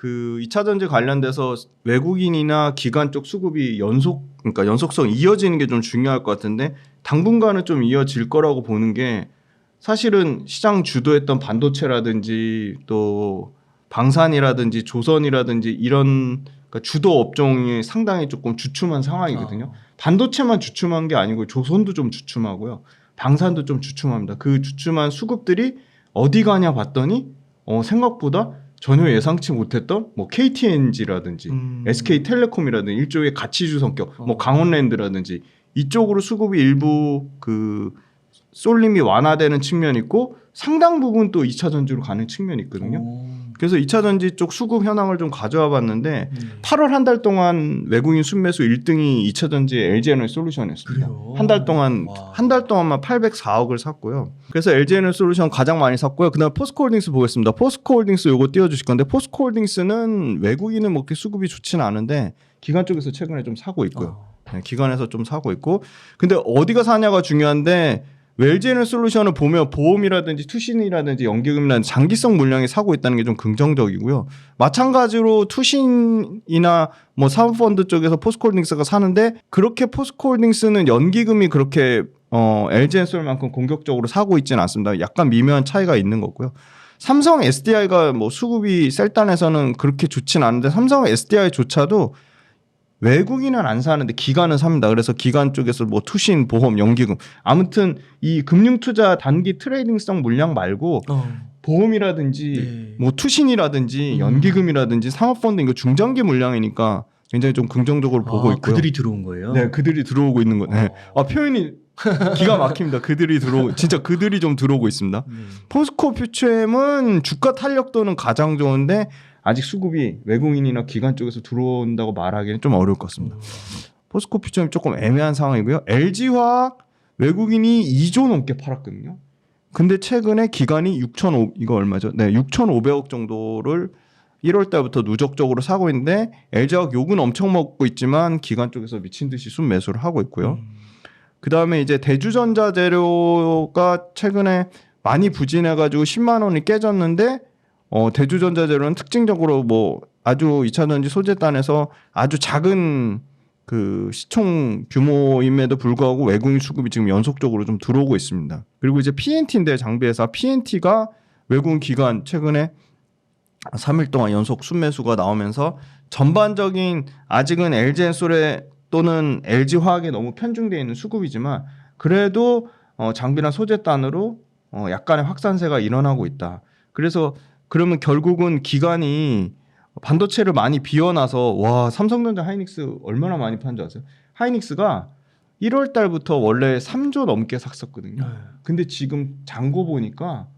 그 2차 전지 관련돼서 외국인이나 기관 쪽 수급이 그러니까 연속성 이어지는 게 좀 중요할 것 같은데 당분간은 좀 이어질 거라고 보는 게 사실은 시장 주도했던 반도체라든지 또 방산이라든지 조선이라든지 이런 그러니까 주도 업종이 상당히 조금 주춤한 상황이거든요. 반도체만 주춤한 게 아니고 조선도 좀 주춤하고요. 방산도 좀 주춤합니다. 그 주춤한 수급들이 어디 가냐 봤더니 생각보다 전혀 예상치 못했던 뭐 KTNG라든지 SK텔레콤이라든지 일종의 가치주 성격, 뭐 강원랜드라든지 이쪽으로 수급이 일부 그 쏠림이 완화되는 측면이 있고 상당 부분 또 2차 전지로 가는 측면이 있거든요. 그래서 2차 전지 쪽 수급 현황을 좀 가져와 봤는데 8월 한 달 동안 외국인 순매수 1등이 2차 전지의 LG에너지솔루션이었습니다. 한 달 동안만 804억을 샀고요. 그래서 LG에너지솔루션 가장 많이 샀고요. 그다음에 포스코홀딩스 보겠습니다. 포스코홀딩스 요거 띄워주실 건데 포스코홀딩스는 외국인은 뭐 그렇게 수급이 좋지는 않은데 기관 쪽에서 최근에 좀 사고 있고요. 네, 기관에서 좀 사고 있고 근데 어디가 사냐가 중요한데 LG에너지솔루션을 보면 보험이라든지 투신이라든지 연기금이라든지 장기성 물량이 사고 있다는 게 좀 긍정적이고요. 마찬가지로 투신이나 뭐 사모펀드 쪽에서 포스코홀딩스가 사는데 그렇게 포스코홀딩스는 연기금이 그렇게 LG에너지솔만큼 공격적으로 사고 있지는 않습니다. 약간 미묘한 차이가 있는 거고요. 삼성 SDI가 뭐 수급이 셀단에서는 그렇게 좋지는 않은데 삼성 SDI조차도 외국인은 안 사는데 기관은 삽니다. 그래서 기관 쪽에서 뭐 투신, 보험, 연기금 아무튼 이 금융투자 단기 트레이딩성 물량 말고 보험이라든지 뭐 투신이라든지 연기금이라든지 사모펀드 이거 중장기 물량이니까 굉장히 좀 긍정적으로 보고 있고요. 그들이 들어온 거예요? 네, 그들이 들어오고 있는 거예요. 네. 표현이 기가 막힙니다. 진짜 그들이 좀 들어오고 있습니다. 포스코 퓨처엠은 주가 탄력도는 가장 좋은데 아직 수급이 외국인이나 기관 쪽에서 들어온다고 말하기는 좀 어려울 것 같습니다. 포스코 퓨처엠이 조금 애매한 상황이고요. LG화학 외국인이 2조 넘게 팔았거든요. 근데 최근에 기관이 6,500억 정도를 1월 달부터 누적적으로 사고 있는데 LG화학 욕은 엄청 먹고 있지만 기관 쪽에서 미친 듯이 순매수를 하고 있고요. 그다음에 이제 대주전자재료가 최근에 많이 부진해가지고 10만 원이 깨졌는데 대주전자재료는 특징적으로 뭐 아주 2차 전지 소재단에서 아주 작은 그 시총 규모임에도 불구하고 외국인 수급이 지금 연속적으로 좀 들어오고 있습니다. 그리고 이제 PNT인데 장비회사 PNT가 외국인 기관 최근에 3일 동안 연속 순매수가 나오면서 전반적인 아직은 LG엔솔에 또는 LG화학에 너무 편중되어 있는 수급이지만 그래도 장비나 소재단으로 약간의 확산세가 일어나고 있다. 그래서 그러면 결국은 기관이 반도체를 많이 비워놔서 와 삼성전자 하이닉스 얼마나 많이 판지 아세요? 하이닉스가 1월 달부터 원래 3조 넘게 샀었거든요. 근데 지금 잔고 보니까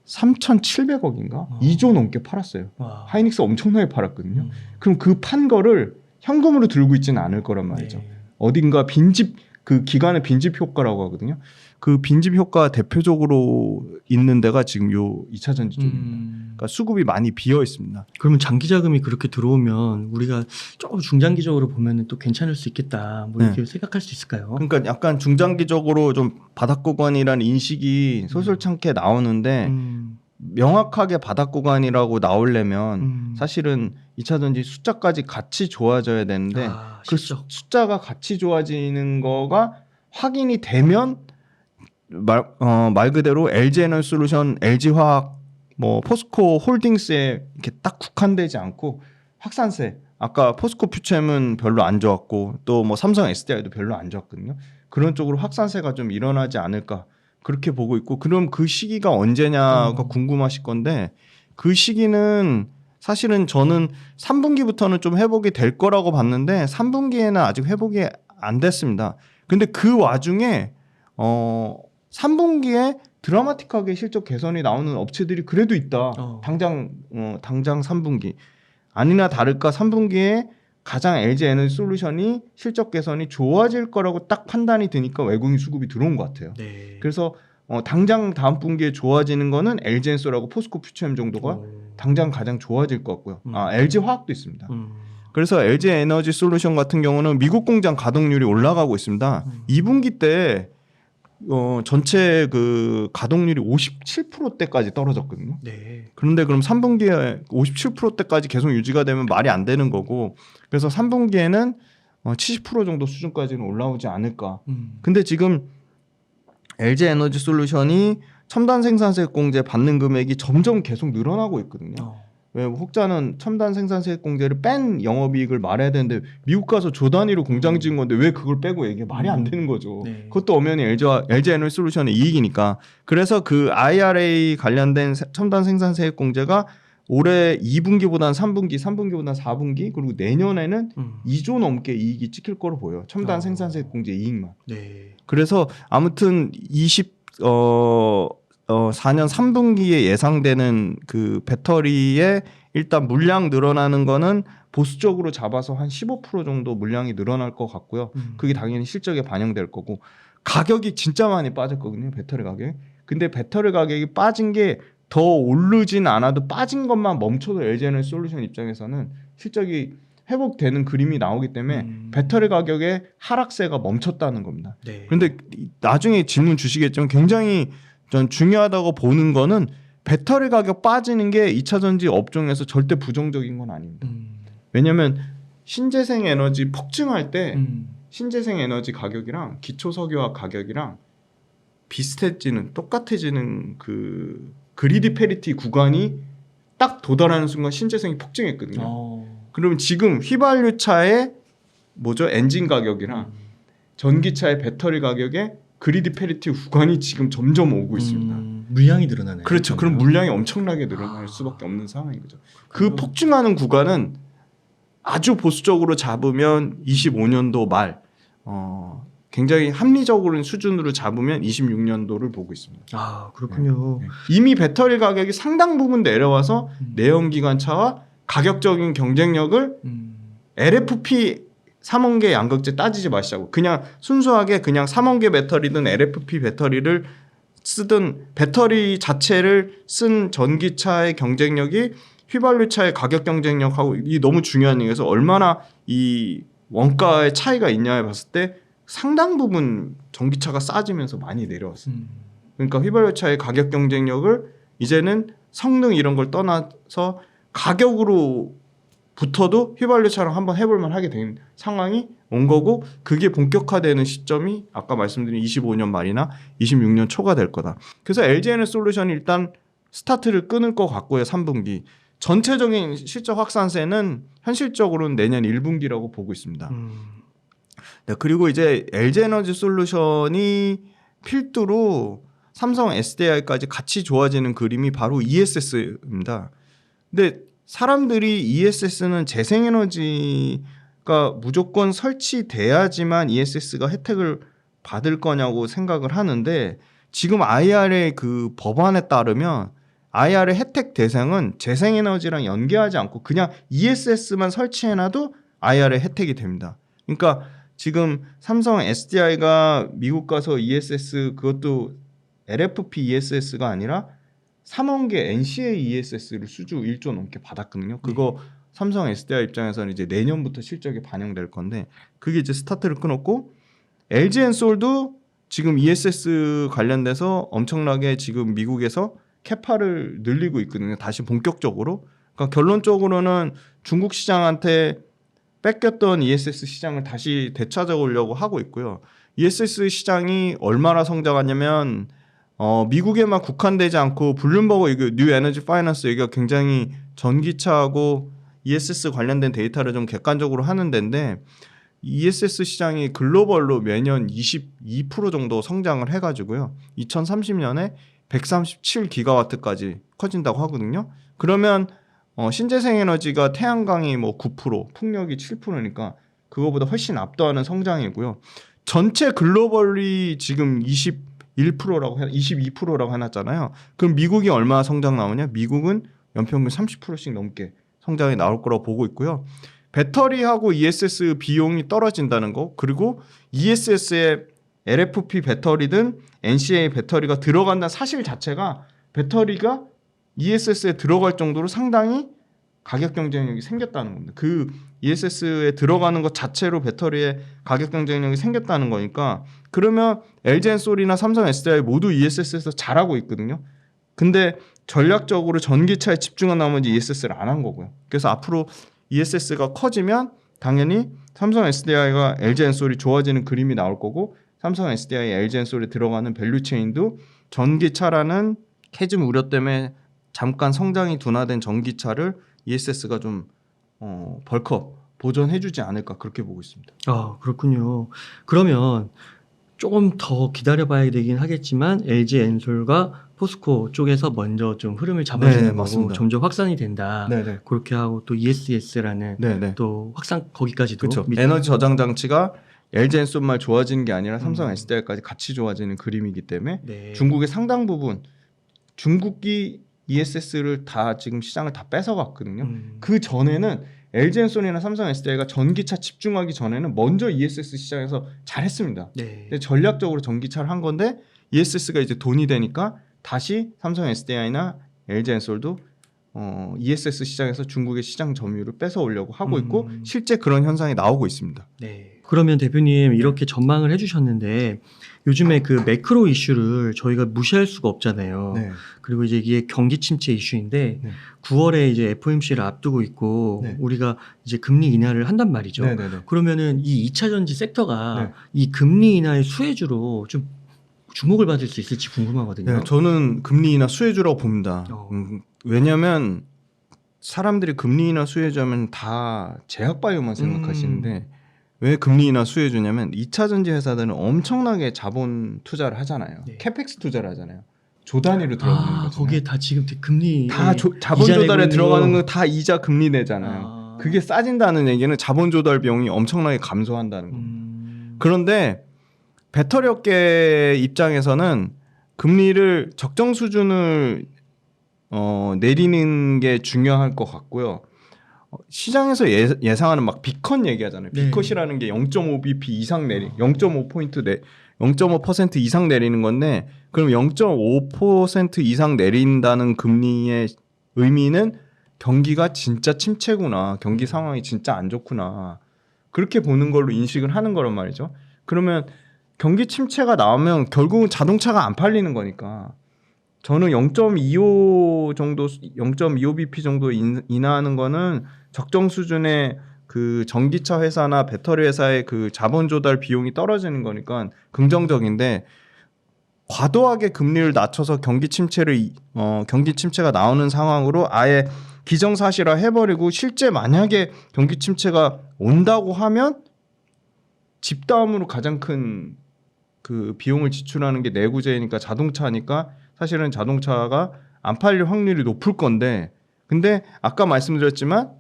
3,700억인가? 2조 넘게 팔았어요. 하이닉스 엄청나게 팔았거든요. 그럼 그 판 거를 현금으로 들고 있지는 않을 거란 말이죠. 어딘가 빈집 그 기간의 빈집 효과라고 하거든요. 그 빈집 효과 대표적으로 있는 데가 지금 요 2차 전지 쪽입니다. 그러니까 수급이 많이 비어 있습니다. 그러면 장기 자금이 그렇게 들어오면 우리가 조금 중장기적으로 보면은 또 괜찮을 수 있겠다. 뭐 이렇게 생각할 수 있을까요? 그러니까 약간 중장기적으로 좀 바닥 구간이라는 인식이 솔솔찮게 나오는데 명확하게 바닥 구간이라고 나오려면 사실은 2차 전지 숫자까지 같이 좋아져야 되는데 그 숫자가 같이 좋아지는 거가 확인이 되면 말 그대로 LG에너지솔루션, LG화학, 뭐 포스코 홀딩스에 이렇게 딱 국한되지 않고 확산세. 아까 포스코 퓨처엠은 별로 안 좋았고 또 뭐 삼성 SDI도 별로 안 좋았거든요. 그런 쪽으로 확산세가 좀 일어나지 않을까 그렇게 보고 있고 그럼 그 시기가 언제냐가 궁금하실 건데 그 시기는 사실은 저는 3분기부터는 좀 회복이 될 거라고 봤는데 3분기에는 아직 회복이 안 됐습니다. 근데 그 와중에 3분기에 드라마틱하게 실적 개선이 나오는 업체들이 그래도 있다. 당장 3분기 아니나 다를까 3분기에 가장 LG에너지솔루션이 실적 개선이 좋아질 거라고 딱 판단이 드니까 외국인 수급이 들어온 것 같아요. 그래서 당장 다음 분기에 좋아지는 거는 LG엔솔하고 포스코 퓨처엠 정도가 당장 가장 좋아질 것 같고요. LG화학도 있습니다. 그래서 LG에너지솔루션 같은 경우는 미국 공장 가동률이 올라가고 있습니다. 2분기 때 전체 그 가동률이 57%대까지 떨어졌거든요. 네. 그런데 그럼 3분기에 57%대까지 계속 유지가 되면 말이 안 되는 거고, 그래서 3분기에는 70% 정도 수준까지는 올라오지 않을까. 근데 지금 LG 에너지 솔루션이 첨단 생산세 공제 받는 금액이 점점 계속 늘어나고 있거든요. 왜 혹자는 첨단 생산세 공제를 뺀 영업이익을 말해야 되는데 미국 가서 조 단위로 공장 지은 건데 왜 그걸 빼고 얘기해? 말이 안 되는 거죠. 네. 그것도 엄연히 LG 에너지 솔루션의 이익이니까. 그래서 그 IRA 관련된 첨단 생산세 공제가 올해 2분기보다는 3분기, 3분기보다는 4분기, 그리고 내년에는 2조 넘게 이익이 찍힐 거로 보여요. 첨단 생산세 공제 이익만. 네. 그래서 아무튼 4년 3분기에 예상되는 그 배터리의 일단 물량 늘어나는 거는 보수적으로 잡아서 한 15% 정도 물량이 늘어날 것 같고요. 그게 당연히 실적에 반영될 거고, 가격이 진짜 많이 빠졌거든요. 배터리 가격. 근데 배터리 가격이 빠진 게 더 오르진 않아도 빠진 것만 멈춰도 LG 에너지 솔루션 입장에서는 실적이 회복되는 그림이 나오기 때문에 배터리 가격의 하락세가 멈췄다는 겁니다. 네. 그런데 나중에 질문 주시겠지만 굉장히 전 중요하다고 보는 거는 배터리 가격 빠지는 게 2차 전지 업종에서 절대 부정적인 건 아닙니다. 왜냐하면 신재생 에너지 폭증할 때 신재생 에너지 가격이랑 기초 석유화 가격이랑 비슷해지는 똑같아지는 그 그리디 페리티 구간이 딱 도달하는 순간 신재생이 폭증했거든요. 그러면 지금 휘발유차의 엔진 가격이랑 전기차의 배터리 가격의 그리디 페리티 구간이 지금 점점 오고 있습니다. 물량이 늘어나네요. 그렇죠. 그럼 물량이 엄청나게 늘어날 수밖에 없는 상황인 거죠. 그 폭증하는 구간은 아주 보수적으로 잡으면 25년도 말, 굉장히 합리적으로는 수준으로 잡으면 26년도를 보고 있습니다. 아, 그렇군요. 네. 이미 배터리 가격이 상당 부분 내려와서 내연기관차와 가격적인 경쟁력을 LFP 3원계 양극재 따지지 마시자고, 그냥 순수하게 그냥 3원계 배터리든 LFP 배터리를 쓰든 배터리 자체를 쓴 전기차의 경쟁력이 휘발유차의 가격 경쟁력하고 이 너무 중요한 얘기에서 얼마나 이 원가의 차이가 있냐에 봤을 때 상당 부분 전기차가 싸지면서 많이 내려왔어요. 그러니까 휘발유차의 가격 경쟁력을 이제는 성능 이런 걸 떠나서 가격으로 붙어도 휘발유차랑 한번 해볼만 하게 된 상황이 온 거고, 그게 본격화되는 시점이 아까 말씀드린 25년 말이나 26년 초가 될 거다. 그래서 LG 에너지 솔루션이 일단 스타트를 끊을 것 같고요. 3분기. 전체적인 실적 확산세는 현실적으로는 내년 1분기라고 보고 있습니다. 네, 그리고 이제 LG 에너지 솔루션이 필두로 삼성 SDI까지 같이 좋아지는 그림이 바로 ESS입니다. 근데 사람들이 ESS는 재생에너지가 무조건 설치돼야지만 ESS가 혜택을 받을 거냐고 생각을 하는데, 지금 IRA 그 법안에 따르면 IRA 혜택 대상은 재생에너지랑 연계하지 않고 그냥 ESS만 설치해놔도 IRA 혜택이 됩니다. 그러니까 지금 삼성 SDI가 미국 가서 ESS, 그것도 LFP ESS가 아니라 3원계 NCA ESS를 수주 1조 넘게 받았거든요. 그거 삼성 SDI 입장에서는 이제 내년부터 실적에 반영될 건데, 그게 이제 스타트를 끊었고, LG엔솔도 지금 ESS 관련돼서 엄청나게 지금 미국에서 캐파를 늘리고 있거든요. 다시 본격적으로. 그러니까 결론적으로는 중국 시장한테 뺏겼던 ESS 시장을 다시 되찾아오려고 하고 있고요. ESS 시장이 얼마나 성장하냐면 미국에만 국한되지 않고, 블룸버그 이거 뉴 에너지 파이낸스 여기가 굉장히 전기차하고 ESS 관련된 데이터를 좀 객관적으로 하는 데인데, ESS 시장이 글로벌로 매년 22% 정도 성장을 해가지고요. 2030년에 137기가와트까지 커진다고 하거든요. 그러면 신재생 에너지가 태양광이 9%, 풍력이 7%니까 그거보다 훨씬 압도하는 성장이고요. 전체 글로벌이 지금 22%라고 해놨잖아요. 그럼 미국이 얼마나 성장 나오냐? 미국은 연평균 30%씩 넘게 성장이 나올 거라고 보고 있고요. 배터리하고 ESS 비용이 떨어진다는 거, 그리고 ESS에 LFP 배터리든 NCA 배터리가 들어간다는 사실 자체가 배터리가 ESS에 들어갈 정도로 상당히 가격 경쟁력이 생겼다는 겁니다. 그 ESS에 들어가는 것 자체로 배터리에 가격 경쟁력이 생겼다는 거니까 그러면 LG엔솔이나 삼성 SDI 모두 ESS에서 잘하고 있거든요. 근데 전략적으로 전기차에 집중한 나머지 ESS를 안 한 거고요. 그래서 앞으로 ESS가 커지면 당연히 삼성 SDI가 LG엔솔이 좋아지는 그림이 나올 거고 삼성 SDI, LG엔솔에 들어가는 밸류체인도 전기차라는 캐즘 우려 때문에 잠깐 성장이 둔화된 전기차를 ESS가 좀 벌컥 보존해주지 않을까 그렇게 보고 있습니다. 아, 그렇군요. 그러면 조금 더 기다려봐야 되긴 하겠지만 LG 엔솔과 포스코 쪽에서 먼저 좀 흐름을 잡아주는 네, 거고 맞습니다. 점점 확산이 된다. 네네. 그렇게 하고 또 ESS라는 네네. 또 확산 거기까지도 그렇죠. 밑- 에너지 저장 장치가 LG 엔솔만 좋아지는 게 아니라 삼성 음. SDI까지 같이 좋아지는 그림이기 때문에 네. 중국의 상당 부분 중국이 ESS를 다 지금 시장을 다 뺏어갔거든요. 그 전에는 LG엔솔이나 삼성 SDI가 전기차 집중하기 전에는 먼저 ESS 시장에서 잘했습니다. 네. 근데 전략적으로 전기차를 한 건데 ESS가 이제 돈이 되니까 다시 삼성 SDI나 LG엔솔도 ESS 시장에서 중국의 시장 점유율을 뺏어 오려고 하고 있고 실제 그런 현상이 나오고 있습니다. 네. 그러면 대표님 이렇게 전망을 해주셨는데 요즘에 그 매크로 이슈를 저희가 무시할 수가 없잖아요. 네. 그리고 이제 이게 경기 침체 이슈인데 네. 9월에 이제 FOMC를 앞두고 있고 네. 우리가 이제 금리 인하를 한단 말이죠. 네네네. 그러면은 이 2차 전지 섹터가 네. 이 금리 인하의 수혜주로 좀 주목을 받을 수 있을지 궁금하거든요. 네, 저는 금리 인하 수혜주라고 봅니다. 왜냐하면 사람들이 금리 인하 수혜주하면 다 제약바이오만 생각하시는데 왜 금리 인하 수혜주냐면 2차 전지 회사들은 엄청나게 자본 투자를 하잖아요. 네. 캐펙스 투자를 하잖아요. 조 단위로 들어가는 거잖아요. 거기에 다 지금 금리 다 자본 이자 내고 조달에 있는 들어가는 거. 거 다 이자 금리 내잖아요. 그게 싸진다는 얘기는 자본 조달 비용이 엄청나게 감소한다는 겁니다. 그런데 배터리 업계 입장에서는 금리를 적정 수준을 내리는 게 중요할 것 같고요. 시장에서 예상하는 막 비컷 얘기하잖아요. 네. 비컷이라는 게 0.5bp 이상 0.5포인트 0.5% 이상 내리는 건데 그럼 0.5% 이상 내린다는 금리의 의미는 경기가 진짜 침체구나. 경기 상황이 진짜 안 좋구나. 그렇게 보는 걸로 인식을 하는 거란 말이죠. 그러면 경기 침체가 나오면 결국은 자동차가 안 팔리는 거니까 저는 0.25 정도 0.25bp 정도 인하하는 거는 적정 수준의 그 전기차 회사나 배터리 회사의 그 자본 조달 비용이 떨어지는 거니까 긍정적인데 과도하게 금리를 낮춰서 경기 침체가 나오는 상황으로 아예 기정사실화 해버리고 실제 만약에 경기 침체가 온다고 하면 집다음으로 가장 큰 그 비용을 지출하는 게 내구재니까 자동차니까 사실은 자동차가 안 팔릴 확률이 높을 건데 근데 아까 말씀드렸지만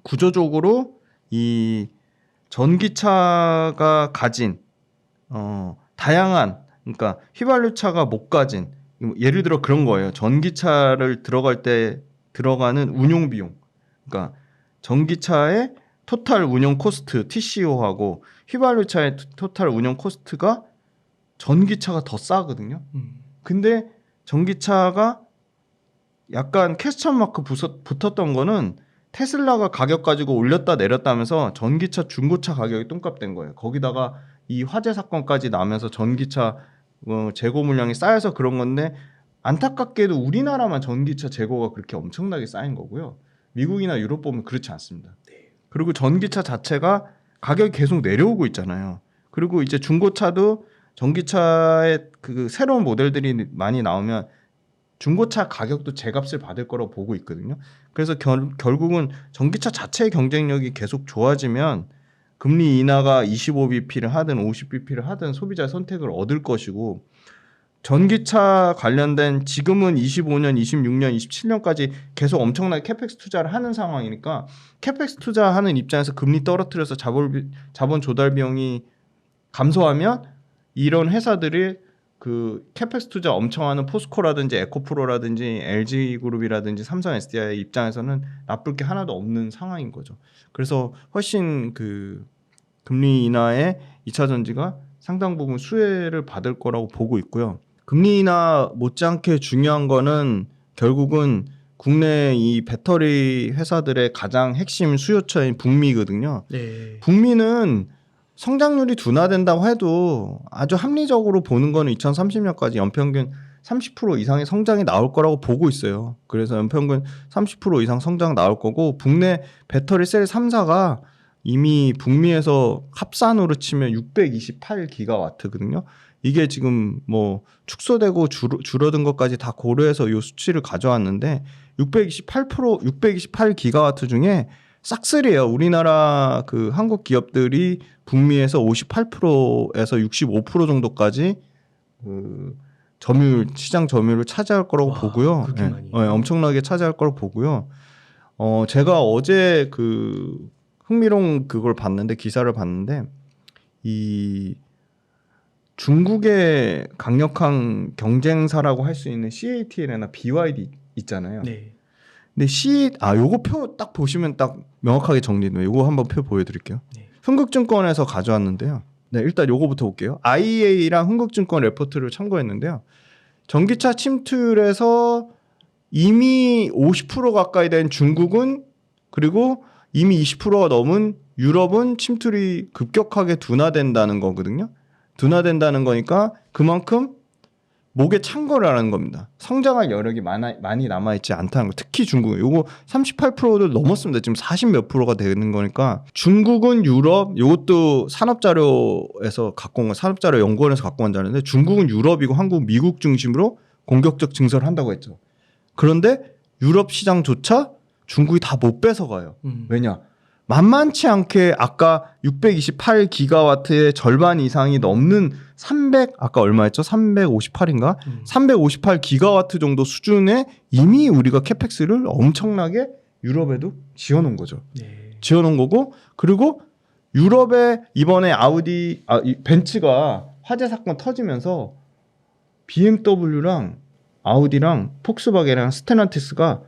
구조적으로 이 전기차가 가진 다양한 그러니까 휘발유차가 못 가진 예를 들어 그런 거예요. 전기차를 들어갈 때 들어가는 운용 비용 그러니까 전기차의 토탈 운영 코스트 TCO하고 휘발유차의 토탈 운영 코스트가 전기차가 더 싸거든요. 근데 전기차가 약간 퀘스천 마크 붙었던 거는 테슬라가 가격 가지고 올렸다 내렸다 하면서 전기차 중고차 가격이 똥값된 거예요. 거기다가 이 화재 사건까지 나면서 전기차 재고 물량이 쌓여서 그런 건데 안타깝게도 우리나라만 전기차 재고가 그렇게 엄청나게 쌓인 거고요. 미국이나 유럽 보면 그렇지 않습니다. 그리고 전기차 자체가 가격이 계속 내려오고 있잖아요. 그리고 이제 중고차도 전기차의 그 새로운 모델들이 많이 나오면 중고차 가격도 제값을 받을 거라고 보고 있거든요. 그래서 결국은 전기차 자체의 경쟁력이 계속 좋아지면 금리 인하가 25bp를 하든 50bp를 하든 소비자의 선택을 얻을 것이고 전기차 관련된 지금은 25년, 26년, 27년까지 계속 엄청나게 캐펙스 투자를 하는 상황이니까 캐펙스 투자하는 입장에서 금리 떨어뜨려서 자본 조달 비용이 감소하면 이런 회사들이 그 캐펙스 투자 엄청 하는 포스코라든지 에코프로라든지 LG그룹이라든지 삼성 SDI 입장에서는 나쁠 게 하나도 없는 상황인 거죠. 그래서 훨씬 그 금리 인하에 2차 전지가 상당 부분 수혜를 받을 거라고 보고 있고요. 금리 인하 못지않게 중요한 거는 결국은 국내 이 배터리 회사들의 가장 핵심 수요처인 북미거든요. 네. 북미는 성장률이 둔화된다고 해도 아주 합리적으로 보는 거는 2030년까지 연평균 30% 이상의 성장이 나올 거라고 보고 있어요. 그래서 연평균 30% 이상 성장 나올 거고 국내 배터리 셀 3사가 이미 북미에서 합산으로 치면 628기가와트거든요. 이게 지금 뭐 축소되고 줄어든 것까지 다 고려해서 이 수치를 가져왔는데 628기가와트 중에 싹쓸이에요. 우리나라 그 한국 기업들이 북미에서 58%에서 65% 정도까지 그 시장 점유율을 차지할 거라고 와, 보고요. 그렇게 많이. 엄청나게 차지할 거라고 보고요. 제가 어제 그 흥미로운 그걸 봤는데 기사를 봤는데 이 중국의 강력한 경쟁사라고 할 수 있는 CATL이나 BYD 있잖아요. 네. 근데 요거 표 딱 보시면 딱 명확하게 정리돼요. 요거 한번 표 보여드릴게요. 네. 흥국증권에서 가져왔는데요. 네, 일단 요거부터 볼게요. IEA랑 흥국증권 레포트를 참고했는데요. 전기차 침투율에서 이미 50% 가까이 된 중국은 그리고 이미 20%가 넘은 유럽은 침투율이 급격하게 둔화된다는 거거든요. 둔화된다는 거니까 그만큼 목에 찬 거라는 겁니다. 성장할 여력이 많이 남아있지 않다는 거. 특히 중국은 요거 38%를 넘었습니다. 지금 40 몇 프로가 되는 거니까 중국은 유럽 요것도 산업자료에서 갖고 온 거 산업자료 연구원에서 갖고 온 자료인데 중국은 유럽이고 한국 미국 중심으로 공격적 증설을 한다고 했죠. 그런데 유럽 시장조차 중국이 다 못 뺏어가요. 왜냐? 만만치 않게 아까 628기가와트의 절반 이상이 넘는 아까 얼마였죠? 358인가? 358기가와트 정도 수준에 이미 우리가 캐펙스를 엄청나게 유럽에도 지어놓은 거죠. 네. 지어놓은 거고 그리고 유럽에 이번에 벤츠가 화재 사건 터지면서 BMW랑 아우디랑 폭스바겐이랑 스텔란티스가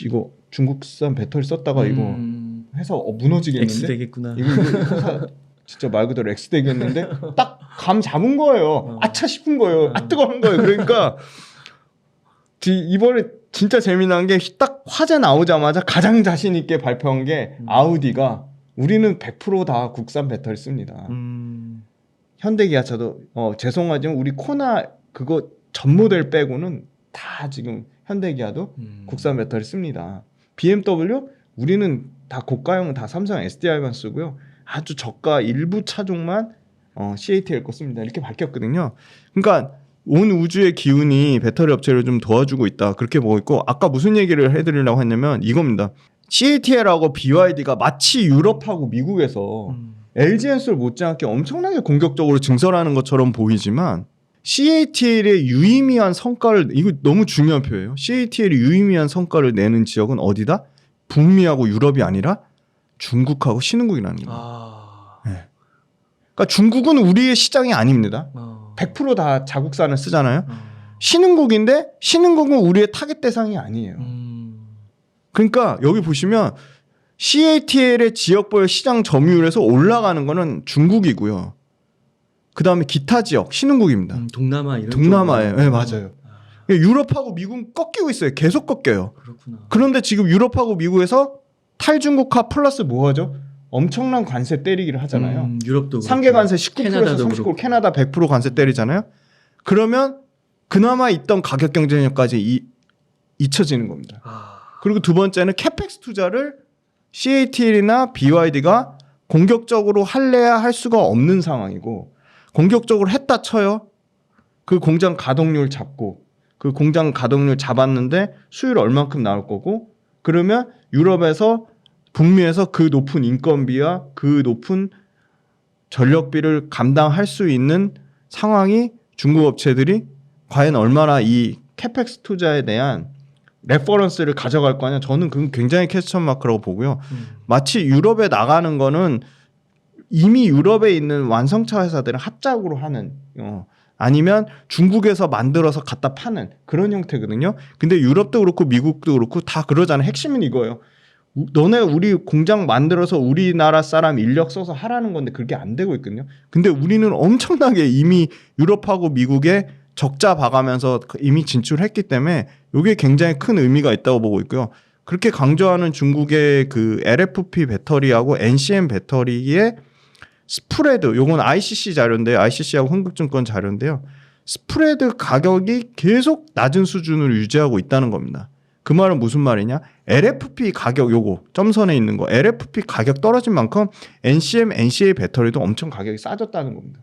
이거 중국산 배터리 썼다가 이거 회사 무너지겠는데? X 되겠구나. 이거 회사 진짜 말 그대로 X 되겠는데? 딱 감 잡은 거예요. 아차 싶은 거예요. 뜨거운 거예요. 그러니까 이번에 진짜 재미난 게 딱 화재 나오자마자 가장 자신 있게 발표한 게 아우디가 우리는 100% 다 국산 배터리 씁니다. 현대기아차도 죄송하지만 우리 코나 그거 전 모델 빼고는 다 지금 현대기아도 국산 배터리 씁니다. BMW 우리는 다 고가형은 다 삼성 SDI만 쓰고요. 아주 저가 일부 차종만 CATL 거 씁니다. 이렇게 밝혔거든요. 그러니까 온 우주의 기운이 배터리 업체를 좀 도와주고 있다. 그렇게 보고 있고 아까 무슨 얘기를 해드리려고 했냐면 이겁니다. CATL하고 BYD가 마치 유럽하고 미국에서 LG 엔솔 못지않게 엄청나게 공격적으로 증설하는 것처럼 보이지만 CATL의 유의미한 성과를 이거 너무 중요한 표예요. CATL이 유의미한 성과를 내는 지역은 어디다? 북미하고 유럽이 아니라 중국하고 신흥국이라는 거예요. 네. 그러니까 중국은 우리의 시장이 아닙니다. 100% 다 자국산을 쓰잖아요. 신흥국인데 신흥국은 우리의 타겟 대상이 아니에요. 그러니까 여기 보시면 CATL의 지역별 시장 점유율에서 올라가는 거는 중국이고요. 그 다음에 기타 지역 신흥국입니다. 동남아 이런 동남아에 네, 맞아요. 유럽하고 미국은 꺾이고 있어요. 계속 꺾여요. 그렇구나. 그런데 지금 유럽하고 미국에서 탈중국화 플러스 뭐 하죠? 엄청난 관세 때리기를 하잖아요. 유럽도 상계 관세 19%에서 39%, 그렇고. 캐나다 100% 관세 때리잖아요. 그러면 그나마 있던 가격 경쟁력까지 잊혀지는 겁니다. 그리고 두 번째는 캐펙스 투자를 CATL이나 BYD가 공격적으로 할래야 할 수가 없는 상황이고 공격적으로 했다 쳐요. 그 공장 가동률 잡고 그 공장 가동률 잡았는데 수율 얼만큼 나올 거고 그러면 유럽에서 북미에서 그 높은 인건비와 그 높은 전력비를 감당할 수 있는 상황이 중국 업체들이 과연 얼마나 이 캐펙스 투자에 대한 레퍼런스를 가져갈 거냐 저는 그건 굉장히 퀘스천 마크라고 보고요. 마치 유럽에 나가는 거는 이미 유럽에 있는 완성차 회사들은 합작으로 하는 아니면 중국에서 만들어서 갖다 파는 그런 형태거든요. 근데 유럽도 그렇고 미국도 그렇고 다 그러잖아요. 핵심은 이거예요. 너네 우리 공장 만들어서 우리나라 사람 인력 써서 하라는 건데 그게 안 되고 있거든요. 근데 우리는 엄청나게 이미 유럽하고 미국에 적자 봐가면서 이미 진출했기 때문에 이게 굉장히 큰 의미가 있다고 보고 있고요. 그렇게 강조하는 중국의 그 LFP 배터리하고 NCM 배터리의 스프레드, 요건 ICC 자료인데요. ICC하고 흥국증권 자료인데요. 스프레드 가격이 계속 낮은 수준을 유지하고 있다는 겁니다. 그 말은 무슨 말이냐? LFP 가격 요거 점선에 있는 거 LFP 가격 떨어진 만큼 NCM, NCA 배터리도 엄청 가격이 싸졌다는 겁니다.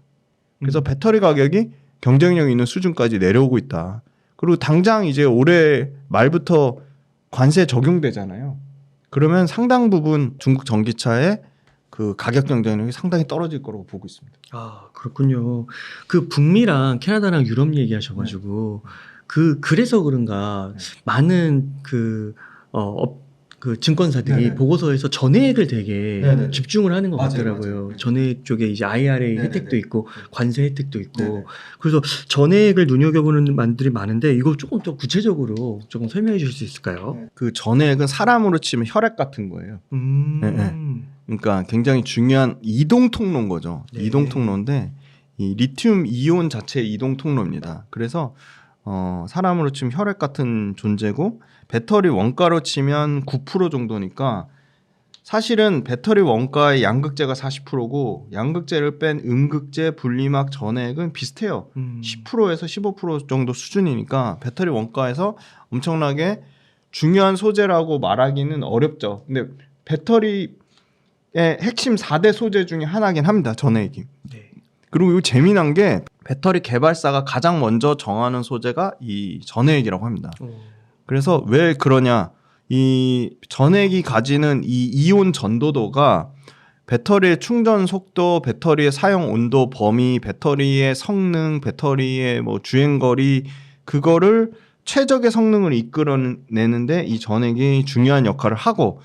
그래서 배터리 가격이 경쟁력 있는 수준까지 내려오고 있다. 그리고 당장 이제 올해 말부터 관세 적용되잖아요. 그러면 상당 부분 중국 전기차의 그 가격 경쟁력이 상당히 떨어질 거라고 보고 있습니다. 아, 그렇군요. 그 북미랑 캐나다랑 유럽 얘기하셔가지고 그래서 그런가 많은 그 증권사들이 네네. 보고서에서 전해액을 되게 네네네. 집중을 하는 것 맞아요, 같더라고요. 맞아요. 전해액 쪽에 이제 IRA 네네네. 혜택도 있고 관세 혜택도 있고 네네. 그래서 전해액을 눈여겨보는 만들이 많은데 이거 조금 더 구체적으로 조금 설명해 주실 수 있을까요? 그 전액은 사람으로 치면 혈액 같은 거예요. 그러니까 굉장히 중요한 이동 통로인 거죠. 네. 이동 통로인데 이 리튬 이온 자체의 이동 통로입니다. 그래서 사람으로 치면 혈액 같은 존재고 배터리 원가로 치면 9% 정도니까 사실은 배터리 원가의 양극재가 40%고 양극재를 뺀 음극재, 분리막, 전액은 비슷해요. 10%에서 15% 정도 수준이니까 배터리 원가에서 엄청나게 중요한 소재라고 말하기는 어렵죠. 근데 배터리의 핵심 4대 소재 중에 하나긴 합니다. 전액이. 네. 그리고 이거 재미난 게 배터리 개발사가 가장 먼저 정하는 소재가 이 전해액이라고 합니다. 그래서 왜 그러냐? 이 전해액이 가지는 이 이온 전도도가 배터리의 충전 속도, 배터리의 사용 온도 범위, 배터리의 성능, 배터리의 뭐 주행 거리 그거를 최적의 성능을 이끌어내는데 이 전액이 중요한 역할을 하고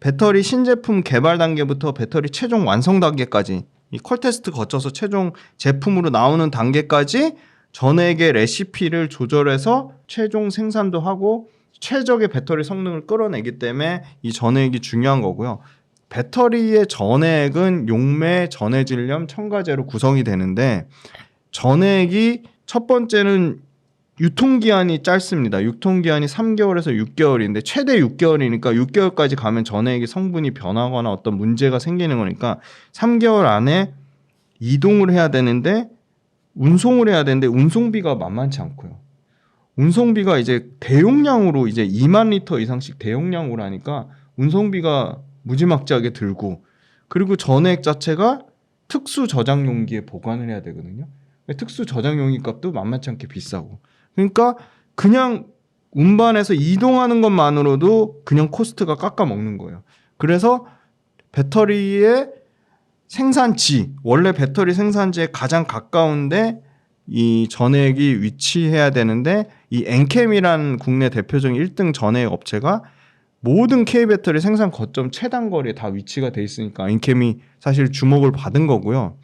배터리 신제품 개발 단계부터 배터리 최종 완성 단계까지 이 콜 테스트 거쳐서 최종 제품으로 나오는 단계까지 전액의 레시피를 조절해서 최종 생산도 하고 최적의 배터리 성능을 끌어내기 때문에 이 전액이 중요한 거고요. 배터리의 전액은 용매, 전해질염, 첨가제로 구성이 되는데 전액이 첫 번째는 유통기한이 짧습니다. 유통기한이 3개월에서 6개월인데 최대 6개월이니까 6개월까지 가면 전액이 성분이 변하거나 어떤 문제가 생기는 거니까 3개월 안에 이동을 해야 되는데 운송을 해야 되는데 운송비가 만만치 않고요. 운송비가 이제 대용량으로 이제 2만 리터 이상씩 대용량으로 하니까 운송비가 무지막지하게 들고 그리고 전액 자체가 특수 저장 용기에 보관을 해야 되거든요. 특수 저장 용기 값도 만만치 않게 비싸고 그러니까 그냥 운반해서 이동하는 것만으로도 그냥 코스트가 깎아먹는 거예요. 그래서 배터리의 생산지, 원래 배터리 생산지에 가장 가까운데 이 전액이 위치해야 되는데 이 엔캠이라는 국내 대표적인 1등 전액 업체가 모든 K배터리 생산 거점 최단 거리에 다 위치가 돼 있으니까 엔캠이 사실 주목을 받은 거고요.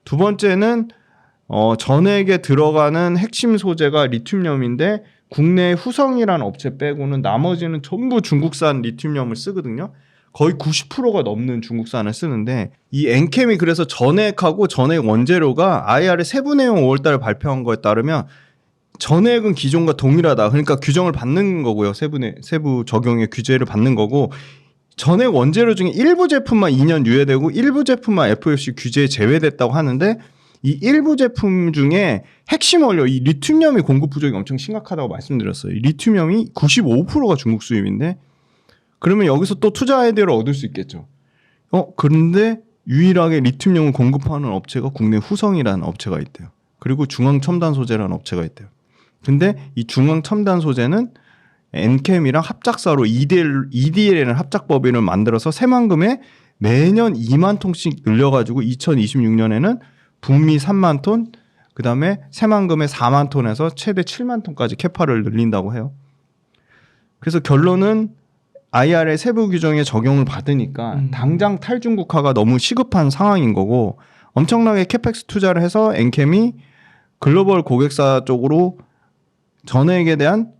두 번째는 전액에 들어가는 핵심 소재가 리튬염인데 국내 후성이라는 업체 빼고는 나머지는 전부 중국산 리튬염을 쓰거든요. 거의 90%가 넘는 중국산을 쓰는데 이 엔캠이 그래서 전액하고 전액 원재료가 IR의 세부 내용 5월달에 발표한 거에 따르면 전액은 기존과 동일하다. 그러니까 규정을 받는 거고요. 세부 적용의 규제를 받는 거고 전액 원재료 중에 일부 제품만 2년 유예되고 일부 제품만 FFC 규제에 제외됐다고 하는데 이 일부 제품 중에 핵심 원료 이 리튬염이 공급 부족이 엄청 심각하다고 말씀드렸어요. 이 리튬염이 95%가 중국 수입인데 그러면 여기서 또 투자 아이디어를 얻을 수 있겠죠. 그런데 유일하게 리튬염을 공급하는 업체가 국내 후성이라는 업체가 있대요. 그리고 중앙첨단 소재라는 업체가 있대요. 근데 이 중앙첨단 소재는 엔캠이랑 합작사로 EDL이라는 합작법인을 만들어서 새만금에 매년 2만 톤씩 늘려가지고 2026년에는 북미 3만 톤, 그 다음에 새만금에 4만 톤에서 최대 7만 톤까지 캐파를 늘린다고 해요. 그래서 결론은 IR의 세부 규정에 적용을 받으니까 당장 탈중국화가 너무 시급한 상황인 거고 엄청나게 캐펙스 투자를 해서 엔캠이 글로벌 고객사 쪽으로 전액에 대한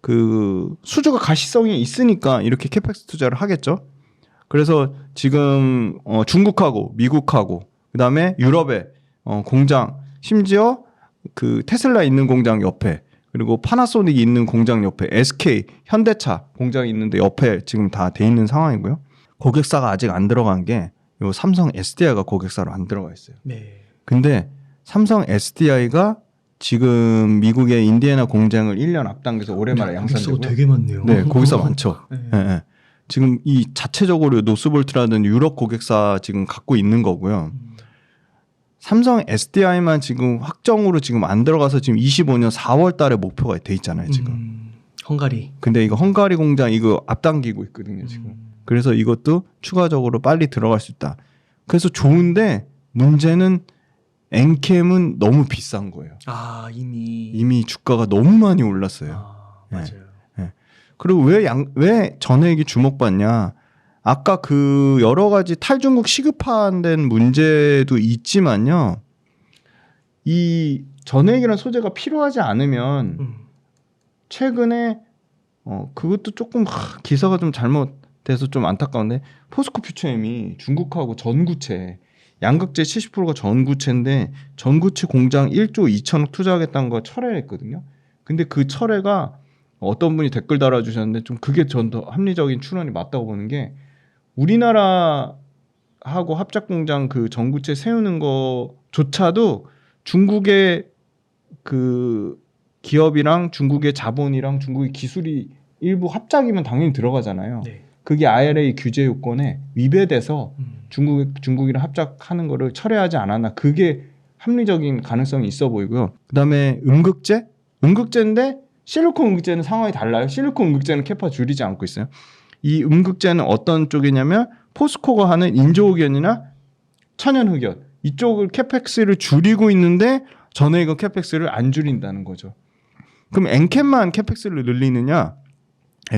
그 수주가 가시성이 있으니까 이렇게 캐펙스 투자를 하겠죠. 그래서 지금 중국하고 미국하고 그다음에 유럽에 공장 심지어 그 테슬라 있는 공장 옆에 그리고 파나소닉 있는 공장 옆에 SK, 현대차 공장이 있는데 옆에 지금 다 돼 있는 상황이고요. 고객사가 아직 안 들어간 게 요 삼성 SDI가 고객사로 안 들어가 있어요. 네. 근데 삼성 SDI가 지금 미국의 인디애나 공장을 1년 앞당겨서 올해 말에 양산되고 되게 많네요. 네, 고객사 많죠. 네. 예, 예. 지금 이 자체적으로 노스볼트라든 유럽 고객사 지금 갖고 있는 거고요. 삼성 SDI만 지금 확정으로 지금 안 들어가서 지금 25년 4월 달에 목표가 돼 있잖아요, 지금. 헝가리. 근데 이거 헝가리 공장 이거 앞당기고 있거든요, 지금. 그래서 이것도 추가적으로 빨리 들어갈 수 있다. 그래서 좋은데 문제는 엔캠은 너무 비싼 거예요. 아, 이미. 이미 주가가 너무 많이 올랐어요. 아, 네. 맞아요. 그리고 왜 전액이 주목받냐? 아까 그 여러 가지 탈중국 시급화된 문제도 있지만요. 이 전액이라는 소재가 필요하지 않으면 최근에 그것도 조금 기사가 좀 잘못돼서 좀 안타까운데 포스코 퓨처엠이 중국하고 전구체 양극재 70%가 전구체인데 전구체 공장 1조 2천억 투자하겠다는 거 철회했거든요. 근데 그 철회가 어떤 분이 댓글 달아주셨는데 좀 그게 전 더 합리적인 추론이 맞다고 보는 게 우리나라하고 합작 공장 그 전구체 세우는 거조차도 중국의 그 기업이랑 중국의 자본이랑 중국의 기술이 일부 합작이면 당연히 들어가잖아요. 네. 그게 IRA 규제 요건에 위배돼서 중국이랑 합작하는 거를 철회하지 않았나. 그게 합리적인 가능성이 있어 보이고요. 그다음에 음극재인데 실리콘 음극재는 상황이 달라요. 실리콘 음극재는 캐파 줄이지 않고 있어요. 이 음극재는 어떤 쪽이냐면 포스코가 하는 인조흑연이나 천연흑연 이쪽을 캐펙스를 줄이고 있는데 전액은 캐펙스를 안 줄인다는 거죠. 그럼 엔캠만 캐펙스를 늘리느냐?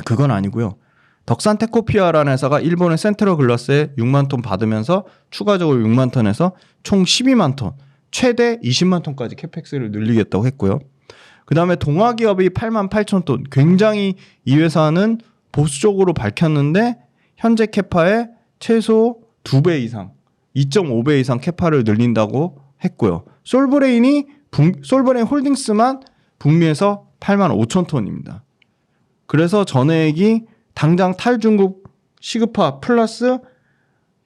그건 아니고요. 덕산 테코피아라는 회사가 일본의 센트럴 글라스에 6만 톤 받으면서 추가적으로 6만 톤에서 총 12만 톤, 최대 20만 톤까지 캐펙스를 늘리겠다고 했고요. 그 다음에 동아기업이 8만 8천 톤, 굉장히 이 회사는 보수적으로 밝혔는데 현재 캐파의 최소 2배 이상, 2.5배 이상 캐파를 늘린다고 했고요. 솔브레인 홀딩스만 북미에서 8만 5천 톤입니다. 그래서 전액이 당장 탈중국 시급화 플러스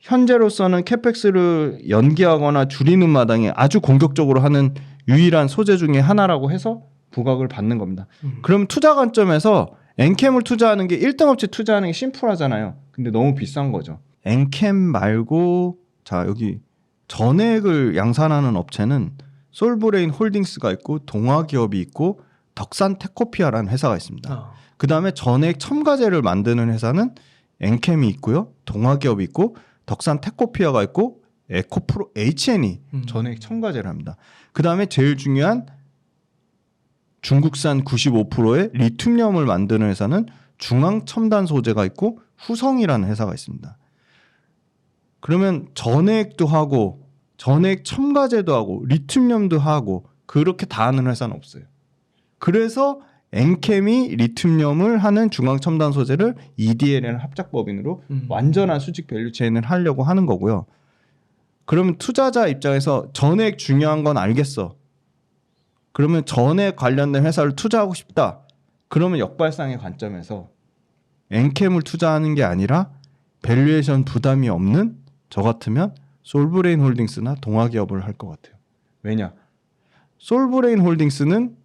현재로서는 캐펙스를 연기하거나 줄이는 마당에 아주 공격적으로 하는 유일한 소재 중에 하나라고 해서 부각을 받는 겁니다. 그럼 투자 관점에서 엔캠을 투자하는 게 1등 업체 투자하는 게 심플하잖아요. 근데 너무 비싼 거죠. 엔캠 말고 자 여기 전액을 양산하는 업체는 솔브레인 홀딩스가 있고 동아기업이 있고 덕산 테코피아라는 회사가 있습니다. 그 다음에 전액 첨가제를 만드는 회사는 엔캠이 있고요. 동아기업이 있고 덕산 테코피아가 있고 에코프로 H&E 전액 첨가제를 합니다. 그 다음에 제일 중요한 중국산 95%의 리튬염을 만드는 회사는 중앙첨단 소재가 있고 후성이라는 회사가 있습니다. 그러면 전액도 하고 전액 첨가제도 하고 리튬염도 하고 그렇게 다 하는 회사는 없어요. 그래서 엔캠이 리튬염을 하는 중앙첨단 소재를 EDL이라는 합작법인으로 완전한 수직 밸류체인을 하려고 하는 거고요. 그러면 투자자 입장에서 전액 중요한 건 알겠어. 그러면 전액 관련된 회사를 투자하고 싶다. 그러면 역발상의 관점에서 엔캠을 투자하는 게 아니라 밸류에이션 부담이 없는 저 같으면 솔브레인 홀딩스나 동아기업을 할 것 같아요. 왜냐? 솔브레인 홀딩스는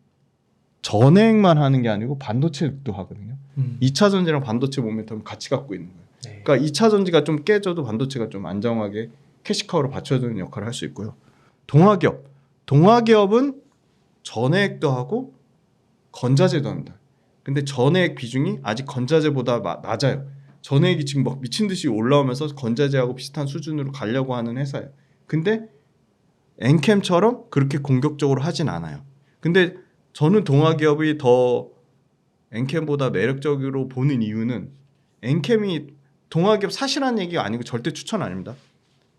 전액만 하는 게 아니고 반도체도 하거든요. 2차 전지랑 반도체 모멘텀을 같이 갖고 있는 거예요. 네. 그러니까 2차 전지가 좀 깨져도 반도체가 좀 안정하게 캐시카우로 받쳐주는 역할을 할 수 있고요. 동아기업은 전액도 하고 건자재도 합니다. 근데 전액 비중이 아직 건자재보다 낮아요. 전액이 지금 막 미친 듯이 올라오면서 건자재하고 비슷한 수준으로 가려고 하는 회사예요. 근데 엔캠처럼 그렇게 공격적으로 하진 않아요. 근데 저는 동아기업이 더 엔캠보다 매력적으로 보는 이유는 엔캠이 동아기업 사실한 얘기가 아니고 절대 추천 아닙니다.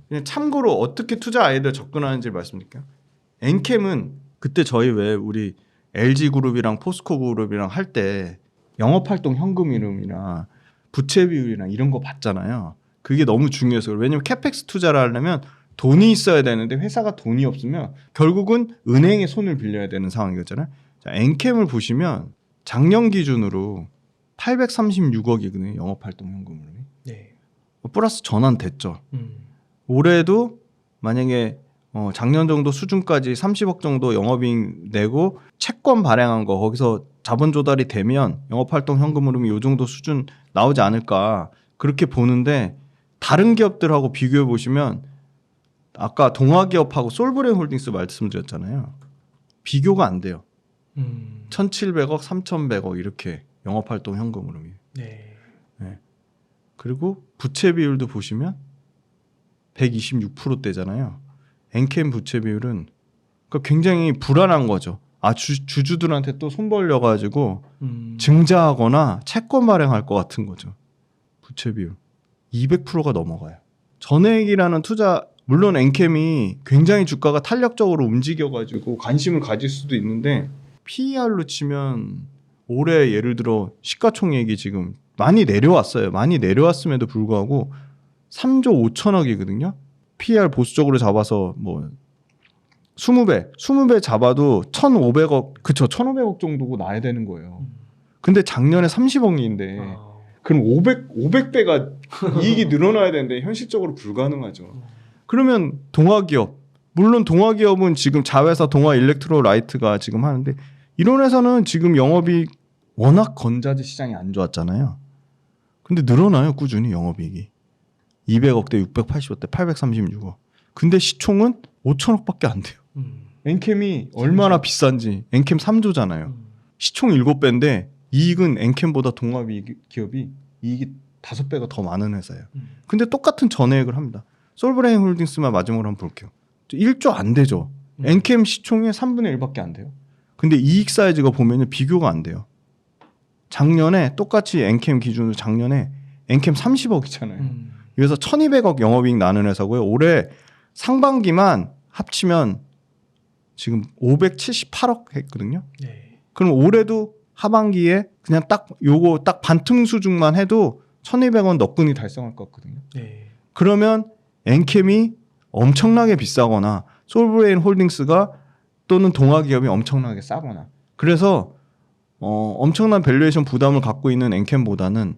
그냥 참고로 어떻게 투자 아이디어 접근하는지 말씀드릴게요. 엔캠은 그때 저희 왜 우리 LG그룹이랑 포스코그룹이랑 할 때 영업활동 현금 이름이나 부채 비율이나 이런 거 봤잖아요. 그게 너무 중요해서 왜냐면 캐펙스 투자를 하려면 돈이 있어야 되는데 회사가 돈이 없으면 결국은 은행에 손을 빌려야 되는 상황이었잖아요. 자, 엔캠을 보시면 작년 기준으로 836억이거든요. 영업활동 현금으로. 네. 플러스 전환됐죠. 올해도 만약에 작년 정도 수준까지 30억 정도 영업이익 내고 채권 발행한 거 거기서 자본 조달이 되면 영업활동 현금 흐름이 이 정도 수준 나오지 않을까 그렇게 보는데 다른 기업들하고 비교해 보시면 아까 동아기업하고 솔브레인 홀딩스 말씀드렸잖아요. 비교가 안 돼요. 1,700억, 3,100억 이렇게 영업활동 현금 흐름이. 네. 그리고 부채 비율도 보시면 126%대잖아요. 엔캠 부채 비율은 그러니까 굉장히 불안한 거죠. 주주들한테 또 손 벌려가지고 증자하거나 채권 발행할 것 같은 거죠. 부채 비율 200%가 넘어가요. 전액이라는 투자 물론 엔캠이 굉장히 주가가 탄력적으로 움직여가지고 관심을 가질 수도 있는데 PER로 치면 올해 예를 들어 시가총액이 지금 많이 내려왔어요. 많이 내려왔음에도 불구하고 3조 5천억이거든요. PER 보수적으로 잡아서 뭐 20배 잡아도 1,500억 그쵸 1,500억 정도고 나야 되는 거예요. 근데 작년에 30억인데 그럼 500배가 이익이 늘어나야 되는데 현실적으로 불가능하죠. 그러면 동아기업 물론 동아기업은 지금 자회사 동아일렉트로라이트가 지금 하는데 이런 회사는 지금 영업이 워낙 건자재 시장이 안 좋았잖아요. 근데 늘어나요 꾸준히 영업이익이 200억대 680억대 836억 근데 시총은 5천억밖에 안 돼요. 엔캠이 얼마나 비싼지 엔캠 3조잖아요. 시총 7배인데 이익은 엔캠보다 동아기업이 이익이 5배가 더 많은 회사예요. 근데 똑같은 전액을 합니다. 솔브레인 홀딩스만 마지막으로 한번 볼게요. 1조 안 되죠. 엔캠 시총의 3분의 1밖에 안 돼요. 근데 이익 사이즈가 보면 비교가 안 돼요. 작년에 똑같이 엔캠 기준으로 작년에 엔캠 30억이잖아요. 그래서 1,200억 영업이익 나는 회사고요. 올해 상반기만 합치면 지금 578억 했거든요. 네. 그럼 올해도 하반기에 그냥 딱 요거 딱 반등 수준만 해도 1,200원 너끈히 달성할 것 같거든요. 네. 그러면 엔캠이 엄청나게 비싸거나 솔브레인 홀딩스가 또는 동아기업이 엄청나게 싸거나 그래서 엄청난 밸류에이션 부담을 갖고 있는 엔캠보다는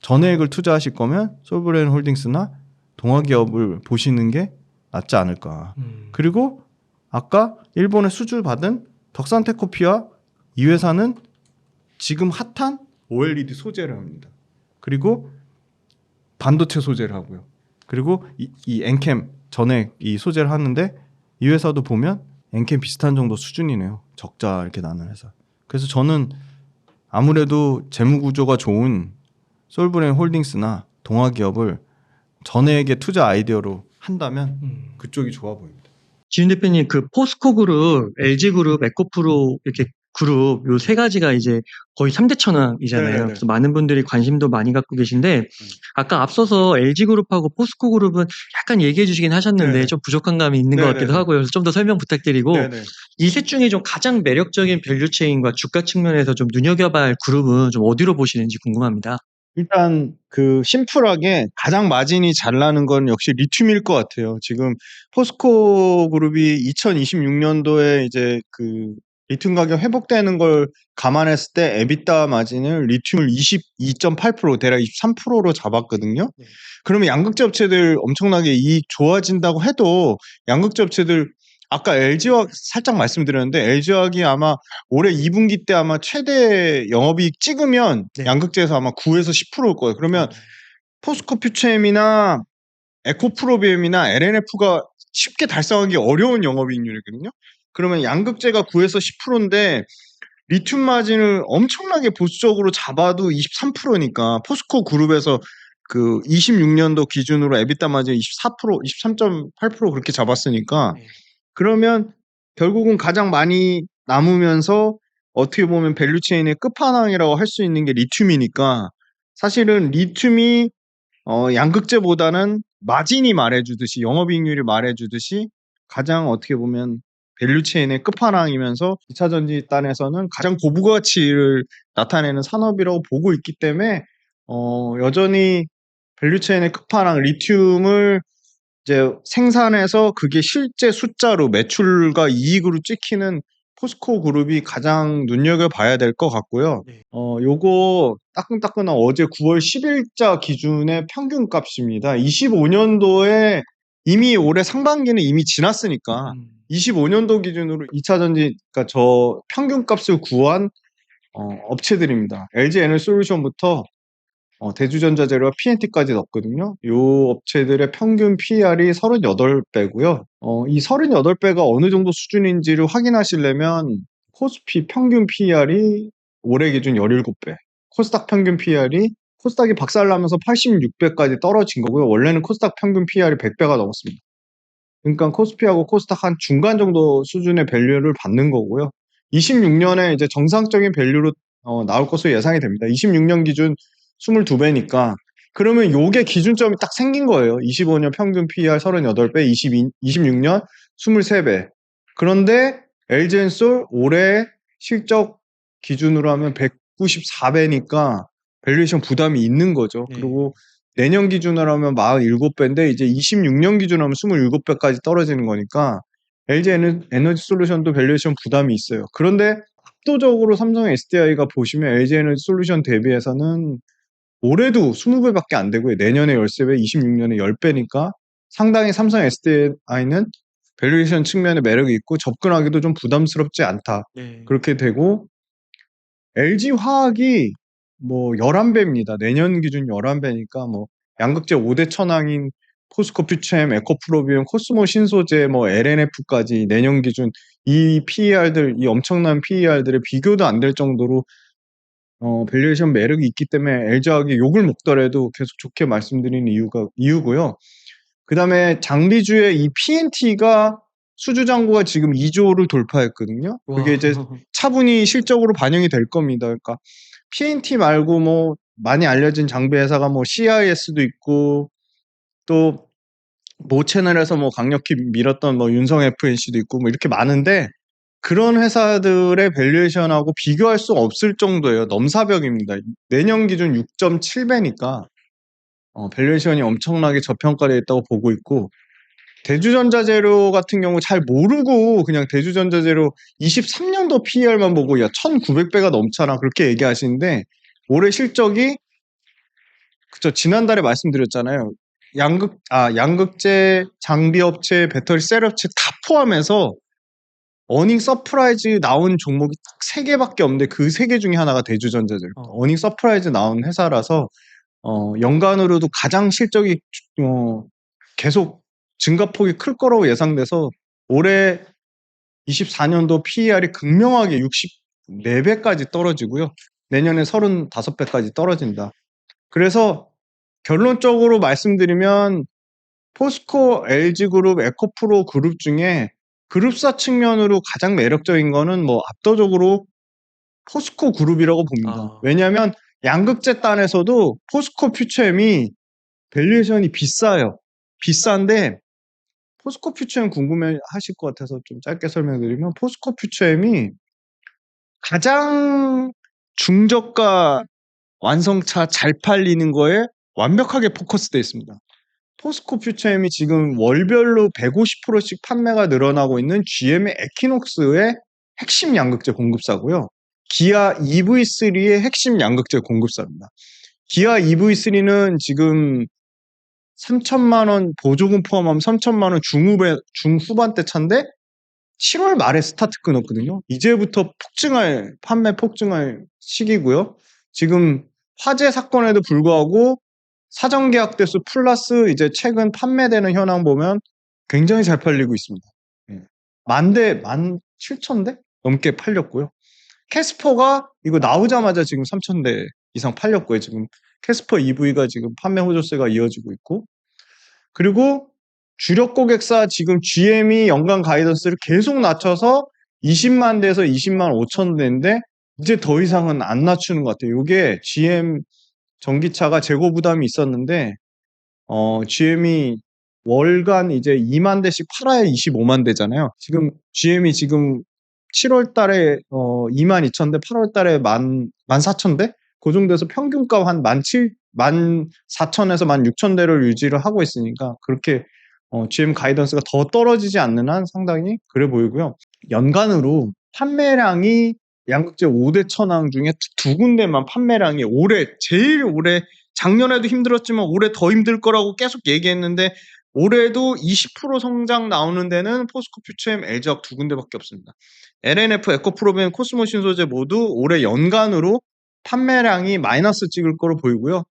전액을 투자하실 거면 솔브레인 홀딩스나 동아기업을 보시는 게 낫지 않을까. 그리고 아까 일본에 수주 받은 덕산테크코피아 이 회사는 지금 핫한 OLED 소재를 합니다. 그리고 반도체 소재를 하고요. 그리고 이 엔캠 전액 이 소재를 하는데 이 회사도 보면 엔캠 비슷한 정도 수준이네요. 적자 이렇게 나는 회사. 그래서 저는 아무래도 재무 구조가 좋은 솔브레인 홀딩스나 동아기업을 전액의 투자 아이디어로 한다면 그쪽이 좋아 보입니다. 지윤 대표님 그 포스코 그룹, LG 그룹, 에코프로 이렇게 그룹 요 세 가지가 이제 거의 3대 천왕이잖아요. 네네네. 그래서 많은 분들이 관심도 많이 갖고 계신데 아까 앞서서 LG 그룹하고 포스코 그룹은 약간 얘기해 주시긴 하셨는데 네네. 좀 부족한 감이 있는 것 네네네. 같기도 하고요. 그래서 좀 더 설명 부탁드리고 이 셋 중에 좀 가장 매력적인 밸류 체인과 주가 측면에서 좀 눈여겨봐야 할 그룹은 좀 어디로 보시는지 궁금합니다. 일단 그 심플하게 가장 마진이 잘 나는 건 역시 리튬일 것 같아요. 지금 포스코 그룹이 2026년도에 이제 그 리튬 가격 회복되는 걸 감안했을 때 에비타 마진을 리튬을 22.8% 대략 23%로 잡았거든요. 네. 그러면 양극재 업체들 엄청나게 이익 좋아진다고 해도 양극재 업체들 아까 LG화학 살짝 말씀드렸는데 LG화학이 아마 올해 2분기 때 아마 최대 영업이익 찍으면 네. 양극재에서 아마 9에서 10%일 거예요. 그러면 포스코 퓨처엠이나 에코프로비엠이나 LNF가 쉽게 달성하기 어려운 영업이익률이거든요. 그러면 양극재가 9에서 10%인데 리튬 마진을 엄청나게 보수적으로 잡아도 23%니까 포스코 그룹에서 그 26년도 기준으로 에비타 마진 24%, 23.8% 그렇게 잡았으니까 네. 그러면 결국은 가장 많이 남으면서 어떻게 보면 밸류체인의 끝판왕이라고 할 수 있는 게 리튬이니까 사실은 리튬이 양극재보다는 마진이 말해주듯이 영업이익률이 말해주듯이 가장 어떻게 보면 밸류체인의 끝판왕이면서 2차 전지단에서는 가장 고부가치를 나타내는 산업이라고 보고 있기 때문에 여전히 밸류체인의 끝판왕 리튬을 이제 생산해서 그게 실제 숫자로 매출과 이익으로 찍히는 포스코 그룹이 가장 눈여겨봐야 될 것 같고요. 네. 요거 따끈따끈한 어제 9월 10일자 기준의 평균 값입니다. 25년도에 이미 올해 상반기는 이미 지났으니까 25년도 기준으로 2차 전지, 그러니까 저 평균 값을 구한 업체들입니다. LG 에너솔루션부터 대주전자재료와 P&T까지 넣었거든요. 요 업체들의 평균 PER이 38배고요. 이 38배가 어느 정도 수준인지를 확인하시려면 코스피 평균 PER이 올해 기준 17배, 코스닥 평균 PER이 코스닥이 박살나면서 86배까지 떨어진 거고요. 원래는 코스닥 평균 PER이 100배가 넘었습니다. 그러니까 코스피하고 코스닥 한 중간 정도 수준의 밸류를 받는 거고요. 26년에 이제 정상적인 밸류로 나올 것으로 예상이 됩니다. 26년 기준 22배니까 그러면 요게 기준점이 딱 생긴 거예요. 25년 평균 PER 38배, 26년 23배. 그런데 LG엔솔 올해 실적 기준으로 하면 194배니까 밸류에이션 부담이 있는 거죠. 네. 그리고 내년 기준으로 하면 47배인데 이제 26년 기준으로 하면 27배까지 떨어지는 거니까 LG 에너지 솔루션도 밸류에이션 부담이 있어요. 그런데 압도적으로 삼성 SDI가 보시면 LG 에너지 솔루션 대비해서는 올해도 20배밖에 안 되고요. 내년에 13배, 26년에 10배니까 상당히 삼성 SDI는 밸류에이션 측면에 매력이 있고 접근하기도 좀 부담스럽지 않다. 네. 그렇게 되고 LG화학이 뭐 11배입니다. 내년 기준 11배니까 뭐 양극재 5대 천왕인 포스코 퓨처엠, 에코프로비움, 코스모 신소재, 뭐 LNF까지 내년 기준 이 PER들, 이 엄청난 PER들의 비교도 안 될 정도로 밸류에이션 매력이 있기 때문에 LG화학이 욕을 먹더라도 계속 좋게 말씀드리는 이유고요. 그 다음에 장비주의 이 P&T가 수주잔고가 지금 2조를 돌파했거든요. 그게 와. 이제 차분히 실적으로 반영이 될 겁니다. 그러니까 P&T 말고 뭐 많이 알려진 장비 회사가 뭐 CIS도 있고 또 모 채널에서 뭐 강력히 밀었던 뭐 윤성 FNC도 있고 뭐 이렇게 많은데 그런 회사들의 밸류에이션하고 비교할 수 없을 정도예요. 넘사벽입니다. 내년 기준 6.7배니까 밸류에이션이 엄청나게 저평가되어 있다고 보고 있고 대주전자재료 같은 경우 잘 모르고 그냥 대주전자재료 23년도 PER만 보고 야 1900배가 넘잖아 그렇게 얘기하시는데 올해 실적이 그쵸 지난달에 말씀드렸잖아요. 양극재 장비업체 배터리 셀업체 다 포함해서 어닝 서프라이즈 나온 종목이 딱 3개밖에 없는데 그 3개 중에 하나가 대주전자재료. 어닝 서프라이즈 나온 회사라서 연간으로도 가장 실적이 계속 증가폭이 클 거라고 예상돼서 올해 24년도 PER이 극명하게 64배까지 떨어지고요. 내년에 35배까지 떨어진다. 그래서 결론적으로 말씀드리면 포스코, LG그룹, 에코프로 그룹 중에 그룹사 측면으로 가장 매력적인 거는 뭐 압도적으로 포스코 그룹이라고 봅니다. 왜냐하면 양극재 단에서도 포스코 퓨처엠이 밸류에이션이 비싸요. 비싼데 포스코 퓨처엠 궁금해 하실 것 같아서 좀 짧게 설명드리면 포스코 퓨처엠이 가장 중저가 완성차 잘 팔리는 거에 완벽하게 포커스되어 있습니다. 포스코 퓨처엠이 지금 월별로 150%씩 판매가 늘어나고 있는 GM의 에키녹스의 핵심 양극재 공급사고요. 기아 EV3의 핵심 양극재 공급사입니다. 기아 EV3는 지금 3천만 원 보조금 포함하면 3천만 원 중후반대 차인데 7월 말에 스타트 끊었거든요. 이제부터 판매 폭증할 시기고요. 지금 화재 사건에도 불구하고 사전 계약 대수 플러스 이제 최근 판매되는 현황 보면 굉장히 잘 팔리고 있습니다. 17,000대 넘게 팔렸고요. 캐스퍼가 이거 나오자마자 지금 3,000대 이상 팔렸고요. 지금 캐스퍼 EV가 지금 판매 호조세가 이어지고 있고 그리고 주력 고객사 지금 GM이 연간 가이던스를 계속 낮춰서 20만 대에서 20만 5천 대인데 이제 더 이상은 안 낮추는 것 같아요. 이게 GM 전기차가 재고 부담이 있었는데 GM이 월간 이제 2만 대씩 팔아야 25만 대잖아요. 지금 GM이 지금 7월 달에 2만 2천 대, 8월 달에 14,000 대? 그 정도에서 평균값 한 14,000에서 16,000대를 유지를 하고 있으니까 그렇게 GM 가이던스가 더 떨어지지 않는 한 상당히 그래 보이고요. 연간으로 판매량이 양극재 5대 천왕 중에 두 군데만 판매량이 제일 올해 작년에도 힘들었지만 올해 더 힘들 거라고 계속 얘기했는데 올해도 20% 성장 나오는 데는 포스코 퓨처엠, LG화학 두 군데밖에 없습니다. LNF, 에코프로비엠, 코스모 신소재 모두 올해 연간으로 판매량이 마이너스 찍을 거로 보이고요.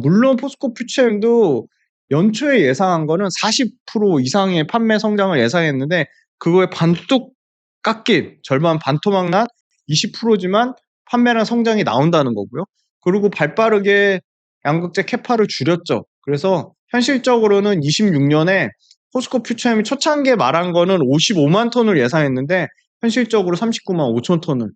물론 포스코 퓨처엠도 연초에 예상한 거는 40% 이상의 판매 성장을 예상했는데 그거에 반뚝 깎인 절반 반토막 난 20%지만 판매량 성장이 나온다는 거고요. 그리고 발빠르게 양극재 캐파를 줄였죠. 그래서 현실적으로는 26년에 포스코 퓨처엠이 초창기에 말한 거는 55만 톤을 예상했는데 현실적으로 39만 5천 톤을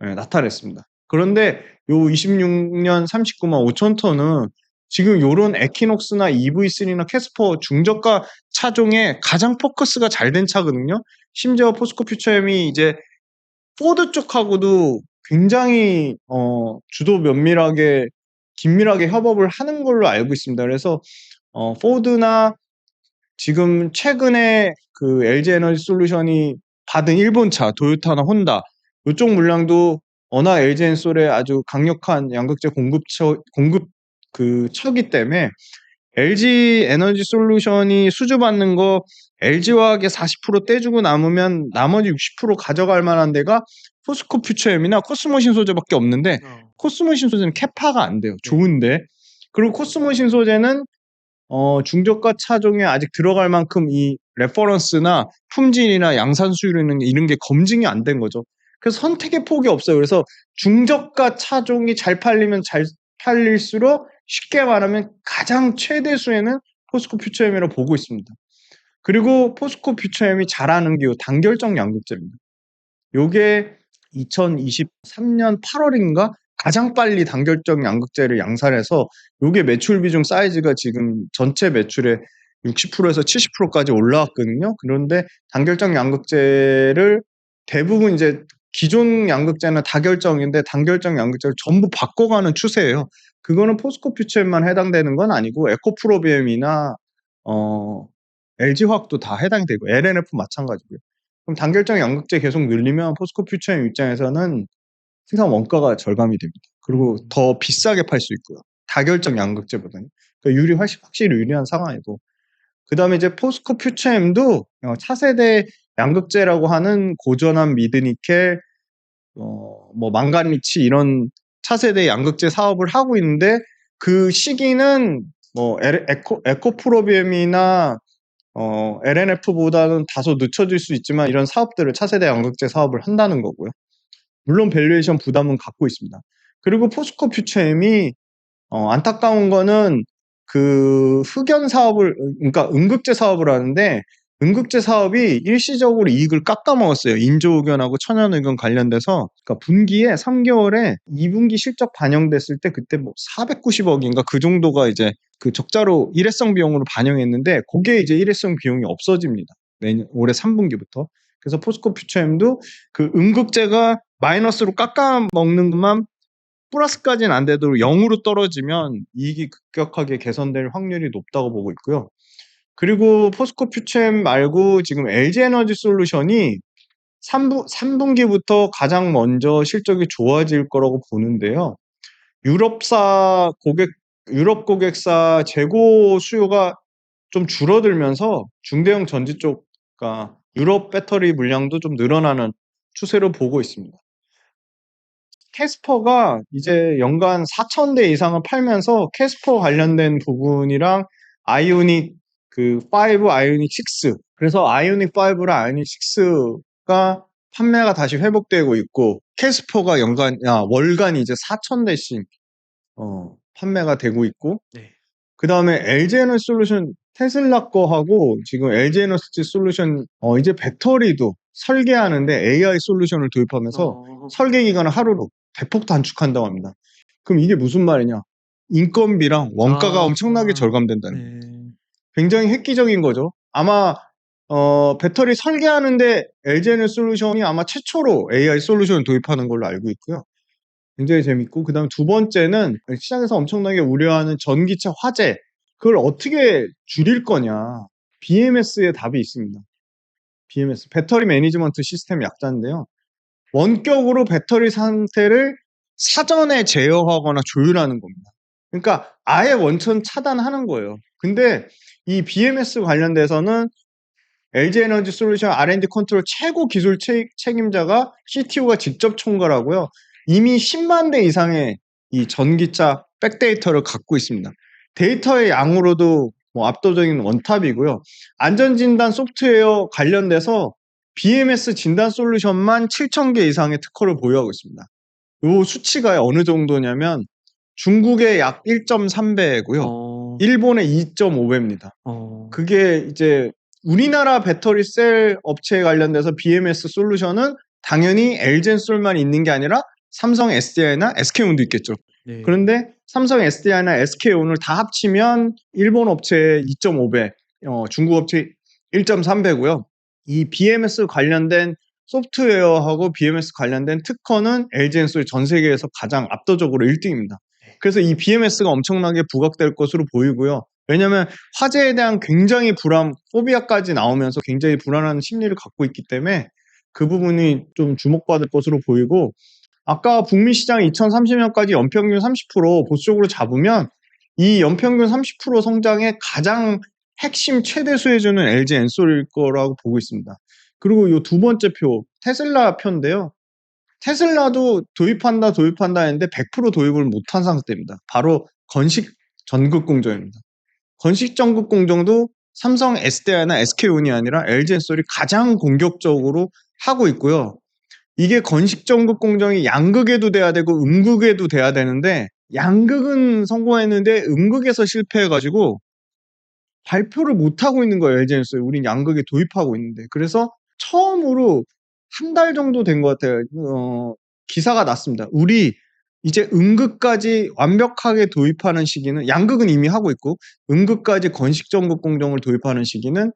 나타냈습니다. 그런데 요 26년 39만 5천 톤은 지금 요런 에키녹스나 EV3나 캐스퍼 중저가 차종에 가장 포커스가 잘 된 차거든요. 심지어 포스코 퓨처엠이 이제 포드 쪽하고도 굉장히 주도 면밀하게 긴밀하게 협업을 하는 걸로 알고 있습니다. 그래서 포드나 지금 최근에 그 LG 에너지 솔루션이 받은 일본차 도요타나 혼다 이쪽 물량도 워낙 LG 엔솔의 아주 강력한 양극재 공급 그 처기 때문에 LG 에너지 솔루션이 수주받는 거 LG화학에 40% 떼주고 남으면 나머지 60% 가져갈 만한 데가 포스코 퓨처엠이나 코스모 신소재밖에 없는데 코스모 신소재는 캐파가 안 돼요. 좋은데. 그리고 코스모 신소재는 중저가 차종에 아직 들어갈 만큼 이 레퍼런스나 품질이나 양산 수율이나 이런 게 검증이 안 된 거죠. 그래서 선택의 폭이 없어요. 그래서 중저가 차종이 잘 팔리면 잘 팔릴수록 쉽게 말하면 가장 최대 수혜는 포스코 퓨처엠이라고 보고 있습니다. 그리고 포스코 퓨처엠이 잘하는 게 단결적 양극재입니다. 요게 2023년 8월인가 가장 빨리 단결적 양극재를 양산해서 요게 매출 비중 사이즈가 지금 전체 매출의 60%에서 70%까지 올라왔거든요. 그런데 단결적 양극재를 대부분 이제 기존 양극재는 다결정인데 단결적 양극재를 전부 바꿔가는 추세예요. 그거는 포스코 퓨처엠만 해당되는 건 아니고 에코프로비엠이나 LG화학도 다 해당이 되고 LNF 마찬가지고요. 그럼 단결적 양극재 계속 늘리면 포스코 퓨처엠 입장에서는 생산 원가가 절감이 됩니다. 그리고 더 비싸게 팔 수 있고요. 다결적 양극재보다는. 그러니까 확실히 유리한 상황이고. 그 다음에 이제 포스코 퓨처엠도 차세대 양극재라고 하는 고전한 미드니켈, 뭐 망간리치 이런 차세대 양극재 사업을 하고 있는데 그 시기는 뭐 에코프로비엠이나 LNF보다는 다소 늦춰질 수 있지만 이런 사업들을 차세대 양극재 사업을 한다는 거고요. 물론 밸류에이션 부담은 갖고 있습니다. 그리고 포스코 퓨처엠이 안타까운 거는 그 흑연 사업을 그러니까 음극재 사업을 하는데 음극재 사업이 일시적으로 이익을 깎아먹었어요. 인조흑연하고 천연흑연 관련돼서 그러니까 분기에 3개월에 2분기 실적 반영됐을 때 그때 뭐 490억인가 그 정도가 이제 그 적자로 일회성 비용으로 반영했는데 그게 이제 일회성 비용이 없어집니다. 올해 3분기부터. 그래서 포스코 퓨처엠도 그 음극재가 마이너스로 깎아먹는 것만 플러스까지는 안 돼도 0으로 떨어지면 이익이 급격하게 개선될 확률이 높다고 보고 있고요. 그리고 포스코 퓨처엠 말고 지금 LG 에너지 솔루션이 3분기부터 가장 먼저 실적이 좋아질 거라고 보는데요. 유럽 고객사 재고 수요가 좀 줄어들면서 중대형 전지 쪽, 그러니까 유럽 배터리 물량도 좀 늘어나는 추세로 보고 있습니다. 캐스퍼가 이제 연간 4,000대 이상을 팔면서 캐스퍼 관련된 부분이랑 아이오닉 5, 아이오닉 6. 그래서 아이오닉 5랑 아이오닉 6가 판매가 다시 회복되고 있고 캐스퍼가 월간 이제 4,000대씩 판매가 되고 있고 그 다음에 LG 에너지 솔루션 테슬라 거하고 지금 LG 에너지 솔루션 이제 배터리도 설계하는데 AI 솔루션을 도입하면서 설계 기간을 하루로 대폭 단축한다고 합니다. 그럼 이게 무슨 말이냐? 인건비랑 원가가 엄청나게 절감된다는 거예요. 굉장히 획기적인 거죠. 아마 배터리 설계하는데 LG 에너지 솔루션이 아마 최초로 AI 솔루션을 도입하는 걸로 알고 있고요. 굉장히 재밌고 그다음에 두 번째는 시장에서 엄청나게 우려하는 전기차 화재 그걸 어떻게 줄일 거냐 BMS의 답이 있습니다. BMS, 배터리 매니지먼트 시스템 약자인데요. 원격으로 배터리 상태를 사전에 제어하거나 조율하는 겁니다. 그러니까 아예 원천 차단하는 거예요. 근데 이 BMS 관련돼서는 LG에너지 솔루션 R&D 컨트롤 최고 기술 책임자가 CTO가 직접 총괄하고요. 이미 10만 대 이상의 이 전기차 백데이터를 갖고 있습니다. 데이터의 양으로도 뭐 압도적인 원탑이고요. 안전진단 소프트웨어 관련돼서 BMS 진단 솔루션만 7,000개 이상의 특허를 보유하고 있습니다. 이 수치가 어느 정도냐면 중국의 약 1.3배고요. 어, 일본의 2.5배입니다. 그게 이제 우리나라 배터리 셀 업체에 관련돼서 BMS 솔루션은 당연히 LG엔솔만 있는 게 아니라 삼성 SDI나 SK온도 있겠죠. 네. 그런데 삼성 SDI나 SK온을 다 합치면 일본 업체 2.5배, 중국 업체 1.3배고요. 이 BMS 관련된 소프트웨어하고 BMS 관련된 특허는 LG엔솔 전 세계에서 가장 압도적으로 1등입니다. 그래서 이 BMS가 엄청나게 부각될 것으로 보이고요. 왜냐하면 화재에 대한 굉장히 포비아까지 나오면서 굉장히 불안한 심리를 갖고 있기 때문에 그 부분이 좀 주목받을 것으로 보이고, 아까 북미 시장 2030년까지 연평균 30% 보수적으로 잡으면 이 연평균 30% 성장의 가장 핵심 최대수 해주는 LG 엔솔일 거라고 보고 있습니다. 그리고 이 두 번째 표, 테슬라 표인데요. 테슬라도 도입한다 했는데 100% 도입을 못한 상태입니다. 바로 건식 전극 공정입니다. 건식 전극 공정도 삼성 SDI나 SK온이 아니라 LG엔솔이 가장 공격적으로 하고 있고요. 이게 건식 전극 공정이 양극에도 돼야 되고 음극에도 돼야 되는데 양극은 성공했는데 음극에서 실패해가지고 발표를 못하고 있는 거예요. LG엔솔이. 우린 양극에 도입하고 있는데. 그래서 처음으로 한 달 정도 된 것 같아요. 기사가 났습니다. 우리 이제 음극까지 완벽하게 도입하는 시기는, 양극은 이미 하고 있고 음극까지 건식 전극 공정을 도입하는 시기는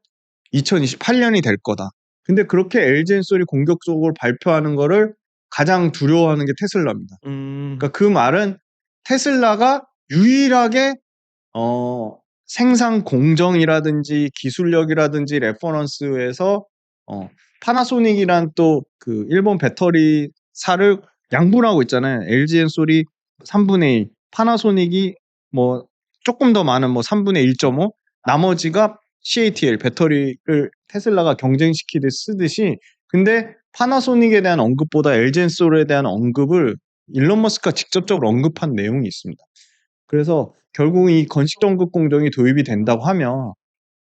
2028년이 될 거다. 근데 그렇게 LG엔솔이 공격적으로 발표하는 거를 가장 두려워하는 게 테슬라입니다. 그러니까 그 말은 테슬라가 유일하게 생산 공정이라든지 기술력이라든지 레퍼런스에서 파나소닉이란 또 그 일본 배터리사를 양분하고 있잖아요. LG엔솔이 3분의 1, 파나소닉이 뭐 조금 더 많은 뭐 3분의 1.5, 나머지가 CATL 배터리를 테슬라가 경쟁시키듯 쓰듯이, 근데 파나소닉에 대한 언급보다 LG엔솔에 대한 언급을 일론 머스크가 직접적으로 언급한 내용이 있습니다. 그래서 결국 이 건식 전극 공정이 도입이 된다고 하면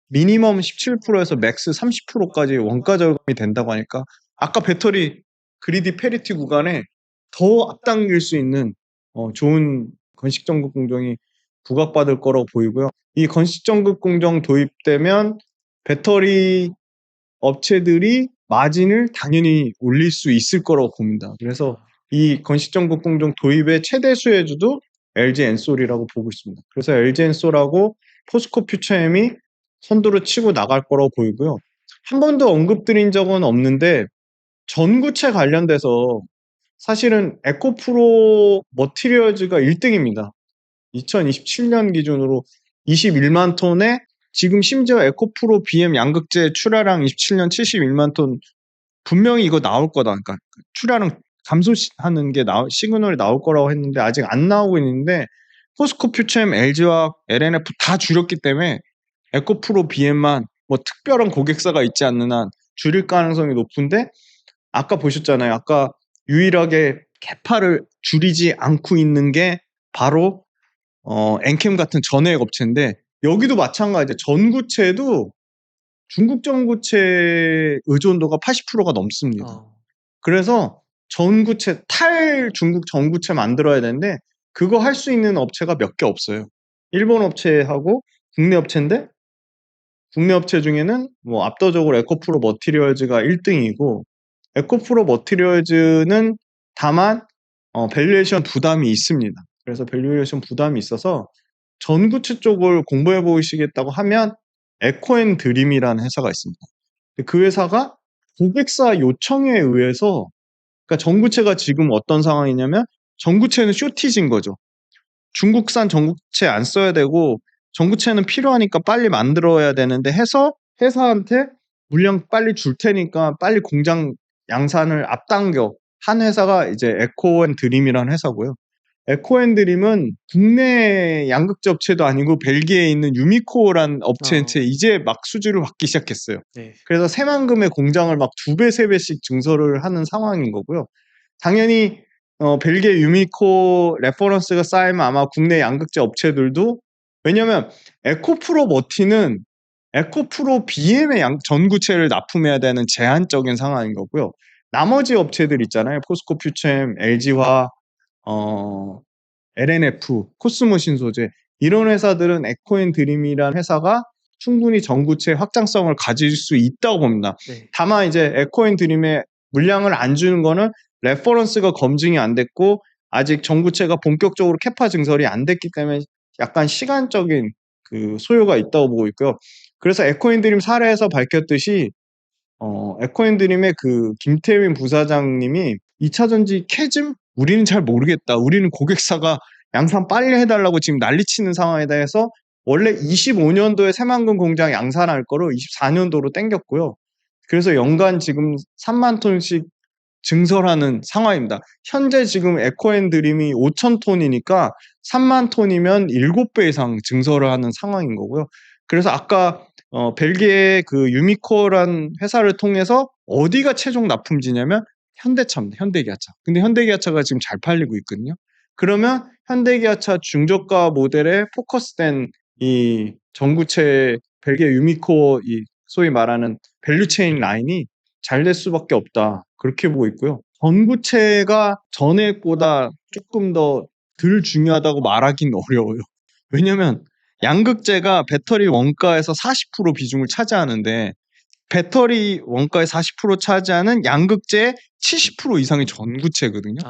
미니멈 17%에서 맥스 30%까지 원가 절감이 된다고 하니까 아까 배터리 그리디 페리티 구간에 더 앞당길 수 있는 좋은 건식 전극 공정이 부각받을 거라고 보이고요. 이 건식 전극 공정 도입되면 배터리 업체들이 마진을 당연히 올릴 수 있을 거라고 봅니다. 그래서 이 건식 전극 공정 도입의 최대 수혜주도 LG 엔솔이라고 보고 있습니다. 그래서 LG 엔솔하고 포스코 퓨처엠이 선두를 치고 나갈 거라고 보이고요. 한 번도 언급드린 적은 없는데 전구체 관련돼서 사실은 에코프로 머티리얼즈가 1등입니다. 2027년 기준으로 21만 톤에 지금 심지어 에코프로 BM 양극재 출하량 27년 71만 톤, 분명히 이거 나올 거다. 그러니까 출하량 감소하는 게 시그널이 나올 거라고 했는데 아직 안 나오고 있는데, 포스코 퓨처엠, LG화학, LNF 다 줄였기 때문에 에코프로 BM만 뭐 특별한 고객사가 있지 않는 한 줄일 가능성이 높은데, 아까 보셨잖아요. 아까 유일하게 캐파를 줄이지 않고 있는 게 바로 엔캠 같은 전해액 업체인데, 여기도 마찬가지예요. 전구체도 중국 전구체 의존도가 80%가 넘습니다. 그래서 전구체, 중국 전구체 만들어야 되는데 그거 할 수 있는 업체가 몇 개 없어요. 일본 업체하고 국내 업체인데, 국내 업체 중에는 뭐 압도적으로 에코프로 머티리얼즈가 1등이고, 에코프로 머티리얼즈는 다만 밸류에이션 부담이 있습니다. 그래서 밸류에이션 부담이 있어서 전구체 쪽을 공부해 보시겠다고 하면 에코앤드림이라는 회사가 있습니다. 그 회사가 고객사 요청에 의해서, 그러니까 전구체가 지금 어떤 상황이냐면 전구체는 쇼티지인 거죠. 중국산 전구체 안 써야 되고 전구체는 필요하니까 빨리 만들어야 되는데 해서 회사한테 물량 빨리 줄 테니까 빨리 공장 양산을 앞당겨 한 회사가 이제 에코앤드림이라는 회사고요. 에코앤드림은 국내 양극재 업체도 아니고 벨기에에 있는 유미코라는 업체한테 이제 막 수주를 받기 시작했어요. 네. 그래서 새만금의 공장을 막 2배, 3배씩 증설을 하는 상황인 거고요. 당연히 벨기에 유미코 레퍼런스가 쌓이면 아마 국내 양극재 업체들도, 왜냐면 에코프로 머티는 에코프로 BM의 전구체를 납품해야 되는 제한적인 상황인 거고요. 나머지 업체들 있잖아요. 포스코 퓨처엠, LG화, LNF, 코스모 신소재, 이런 회사들은 에코앤드림이라는 회사가 충분히 전구체 확장성을 가질 수 있다고 봅니다. 네. 다만 이제 에코앤드림에 물량을 안 주는 거는 레퍼런스가 검증이 안 됐고 아직 전구체가 본격적으로 캐파 증설이 안 됐기 때문에 약간 시간적인 그 소요가 있다고 보고 있고요. 그래서 에코앤드림 사례에서 밝혔듯이 에코앤드림의 그 김태민 부사장님이 2차전지 캐즘? 우리는 잘 모르겠다. 우리는 고객사가 양산 빨리 해달라고 지금 난리치는 상황에 대해서 원래 25년도에 새만금 공장 양산할 거로 24년도로 땡겼고요. 그래서 연간 지금 3만 톤씩 증설하는 상황입니다. 현재 지금 에코앤드림이 5천 톤이니까 3만 톤이면 7배 이상 증설을 하는 상황인 거고요. 그래서 아까 벨기에 그 유미코란 회사를 통해서 어디가 최종 납품지냐면 현대차입니다. 현대기아차. 근데 현대기아차가 지금 잘 팔리고 있거든요. 그러면 현대기아차 중저가 모델에 포커스된 이 전구체 벨기에 유미코 이 소위 말하는 밸류체인 라인이 잘 될 수밖에 없다. 그렇게 보고 있고요. 전구체가 전액보다 조금 더 덜 중요하다고 말하기는 어려워요. 왜냐면 양극재가 배터리 원가에서 40% 비중을 차지하는데 배터리 원가의 40% 차지하는 양극재의 70% 이상이 전구체거든요.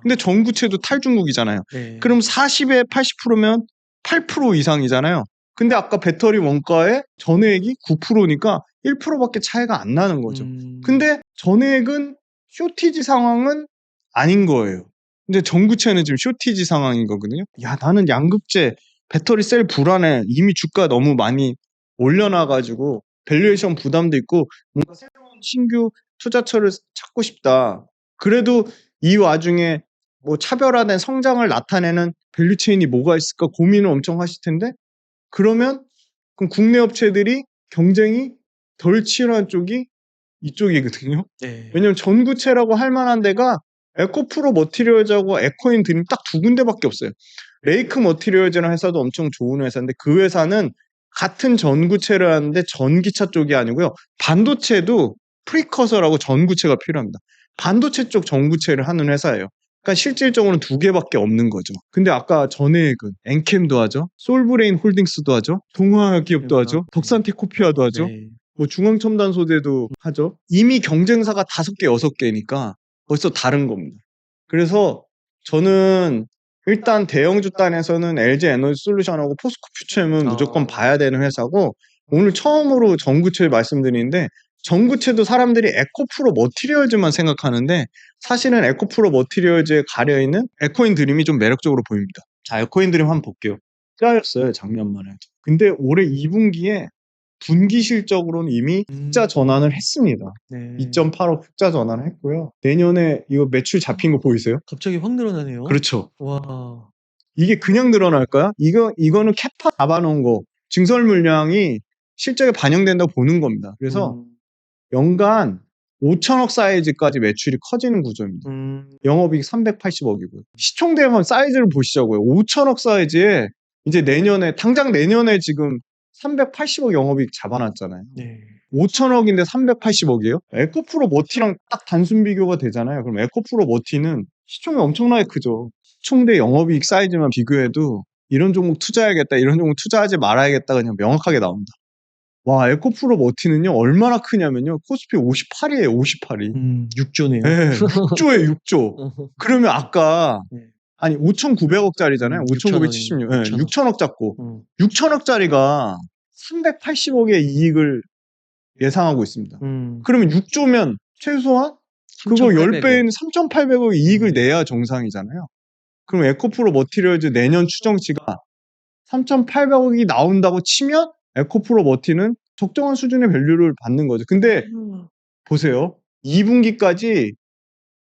근데 전구체도 탈중국이잖아요. 네. 그럼 40에 80%면 8% 이상이잖아요. 근데 아까 배터리 원가의 전액이 9%니까 1%밖에 차이가 안 나는 거죠. 근데 전액은 쇼티지 상황은 아닌 거예요. 근데 전구체는 지금 쇼티지 상황인 거거든요. 야, 나는 양극재 배터리 셀 불안해. 이미 주가 너무 많이 올려놔가지고 밸류에이션 부담도 있고 뭔가 새로운 신규 투자처를 찾고 싶다. 그래도 이 와중에 뭐 차별화된 성장을 나타내는 밸류체인이 뭐가 있을까 고민을 엄청 하실 텐데, 그러면 그럼 국내 업체들이 경쟁이 덜 치열한 쪽이 이쪽이거든요. 네. 왜냐면 전구체라고 할 만한 데가 에코프로 머티리얼즈하고 에코인드림 딱 두 군데밖에 없어요. 레이크 머티리얼즈라는 회사도 엄청 좋은 회사인데 그 회사는 같은 전구체를 하는데 전기차 쪽이 아니고요. 반도체도 프리커서라고 전구체가 필요합니다. 반도체 쪽 전구체를 하는 회사예요. 그러니까 실질적으로는 두 개밖에 없는 거죠. 근데 아까 전액은 엔캠도 하죠. 솔브레인 홀딩스도 하죠. 동화기업도 하죠. 덕산테코피아도 하죠. 네. 뭐 중앙첨단 소재도 하죠. 이미 경쟁사가 5개, 6개니까 벌써 다른 겁니다. 그래서 저는 일단 대형주 단에서는 LG 에너지 솔루션하고 포스코 퓨처엠은 무조건 봐야 되는 회사고, 오늘 처음으로 전구체 말씀드리는데 전구체도 사람들이 에코프로 머티리얼즈만 생각하는데 사실은 에코프로 머티리얼즈에 가려있는 에코인드림이 좀 매력적으로 보입니다. 자, 에코인드림 한번 볼게요. 까였어요, 작년만 해도. 근데 올해 2분기에 분기 실적으로는 이미 흑자 전환을 했습니다. 네. 2.85 흑자 전환을 했고요. 내년에 이거 매출 잡힌 거 보이세요? 갑자기 확 늘어나네요. 그렇죠. 와. 이게 그냥 늘어날까요? 이거는 캐파 잡아놓은 거, 증설 물량이 실적에 반영된다고 보는 겁니다. 그래서 연간 5천억 사이즈까지 매출이 커지는 구조입니다. 영업이익 380억이고요. 시총대만 사이즈를 보시자고요. 5천억 사이즈에 이제 당장 내년에 지금 380억 영업이익 잡아놨잖아요. 네. 5천억인데 380억이에요? 에코프로 머티랑 딱 단순 비교가 되잖아요. 그럼 에코프로 머티는 시총이 엄청나게 크죠. 시총 대 영업이익 사이즈만 비교해도 이런 종목 투자해야겠다, 이런 종목 투자하지 말아야겠다 그냥 명확하게 나옵니다. 와, 에코프로 머티는요 얼마나 크냐면요 코스피 58이에요. 58이 6조네요. 네, 6조에 6조. 그러면 아까 네. 아니 5,900억짜리잖아요. 5,976. 네, 6천억 잡고 6천억짜리가 380억의 이익을 예상하고 있습니다. 그러면 6조면 최소한 그거 10배인 3,800억의 이익을 내야 정상이잖아요. 그럼 에코프로 머티리얼즈 내년 추정치가 3,800억이 나온다고 치면 에코프로 머티는 적정한 수준의 밸류를 받는 거죠. 근데 보세요. 2분기까지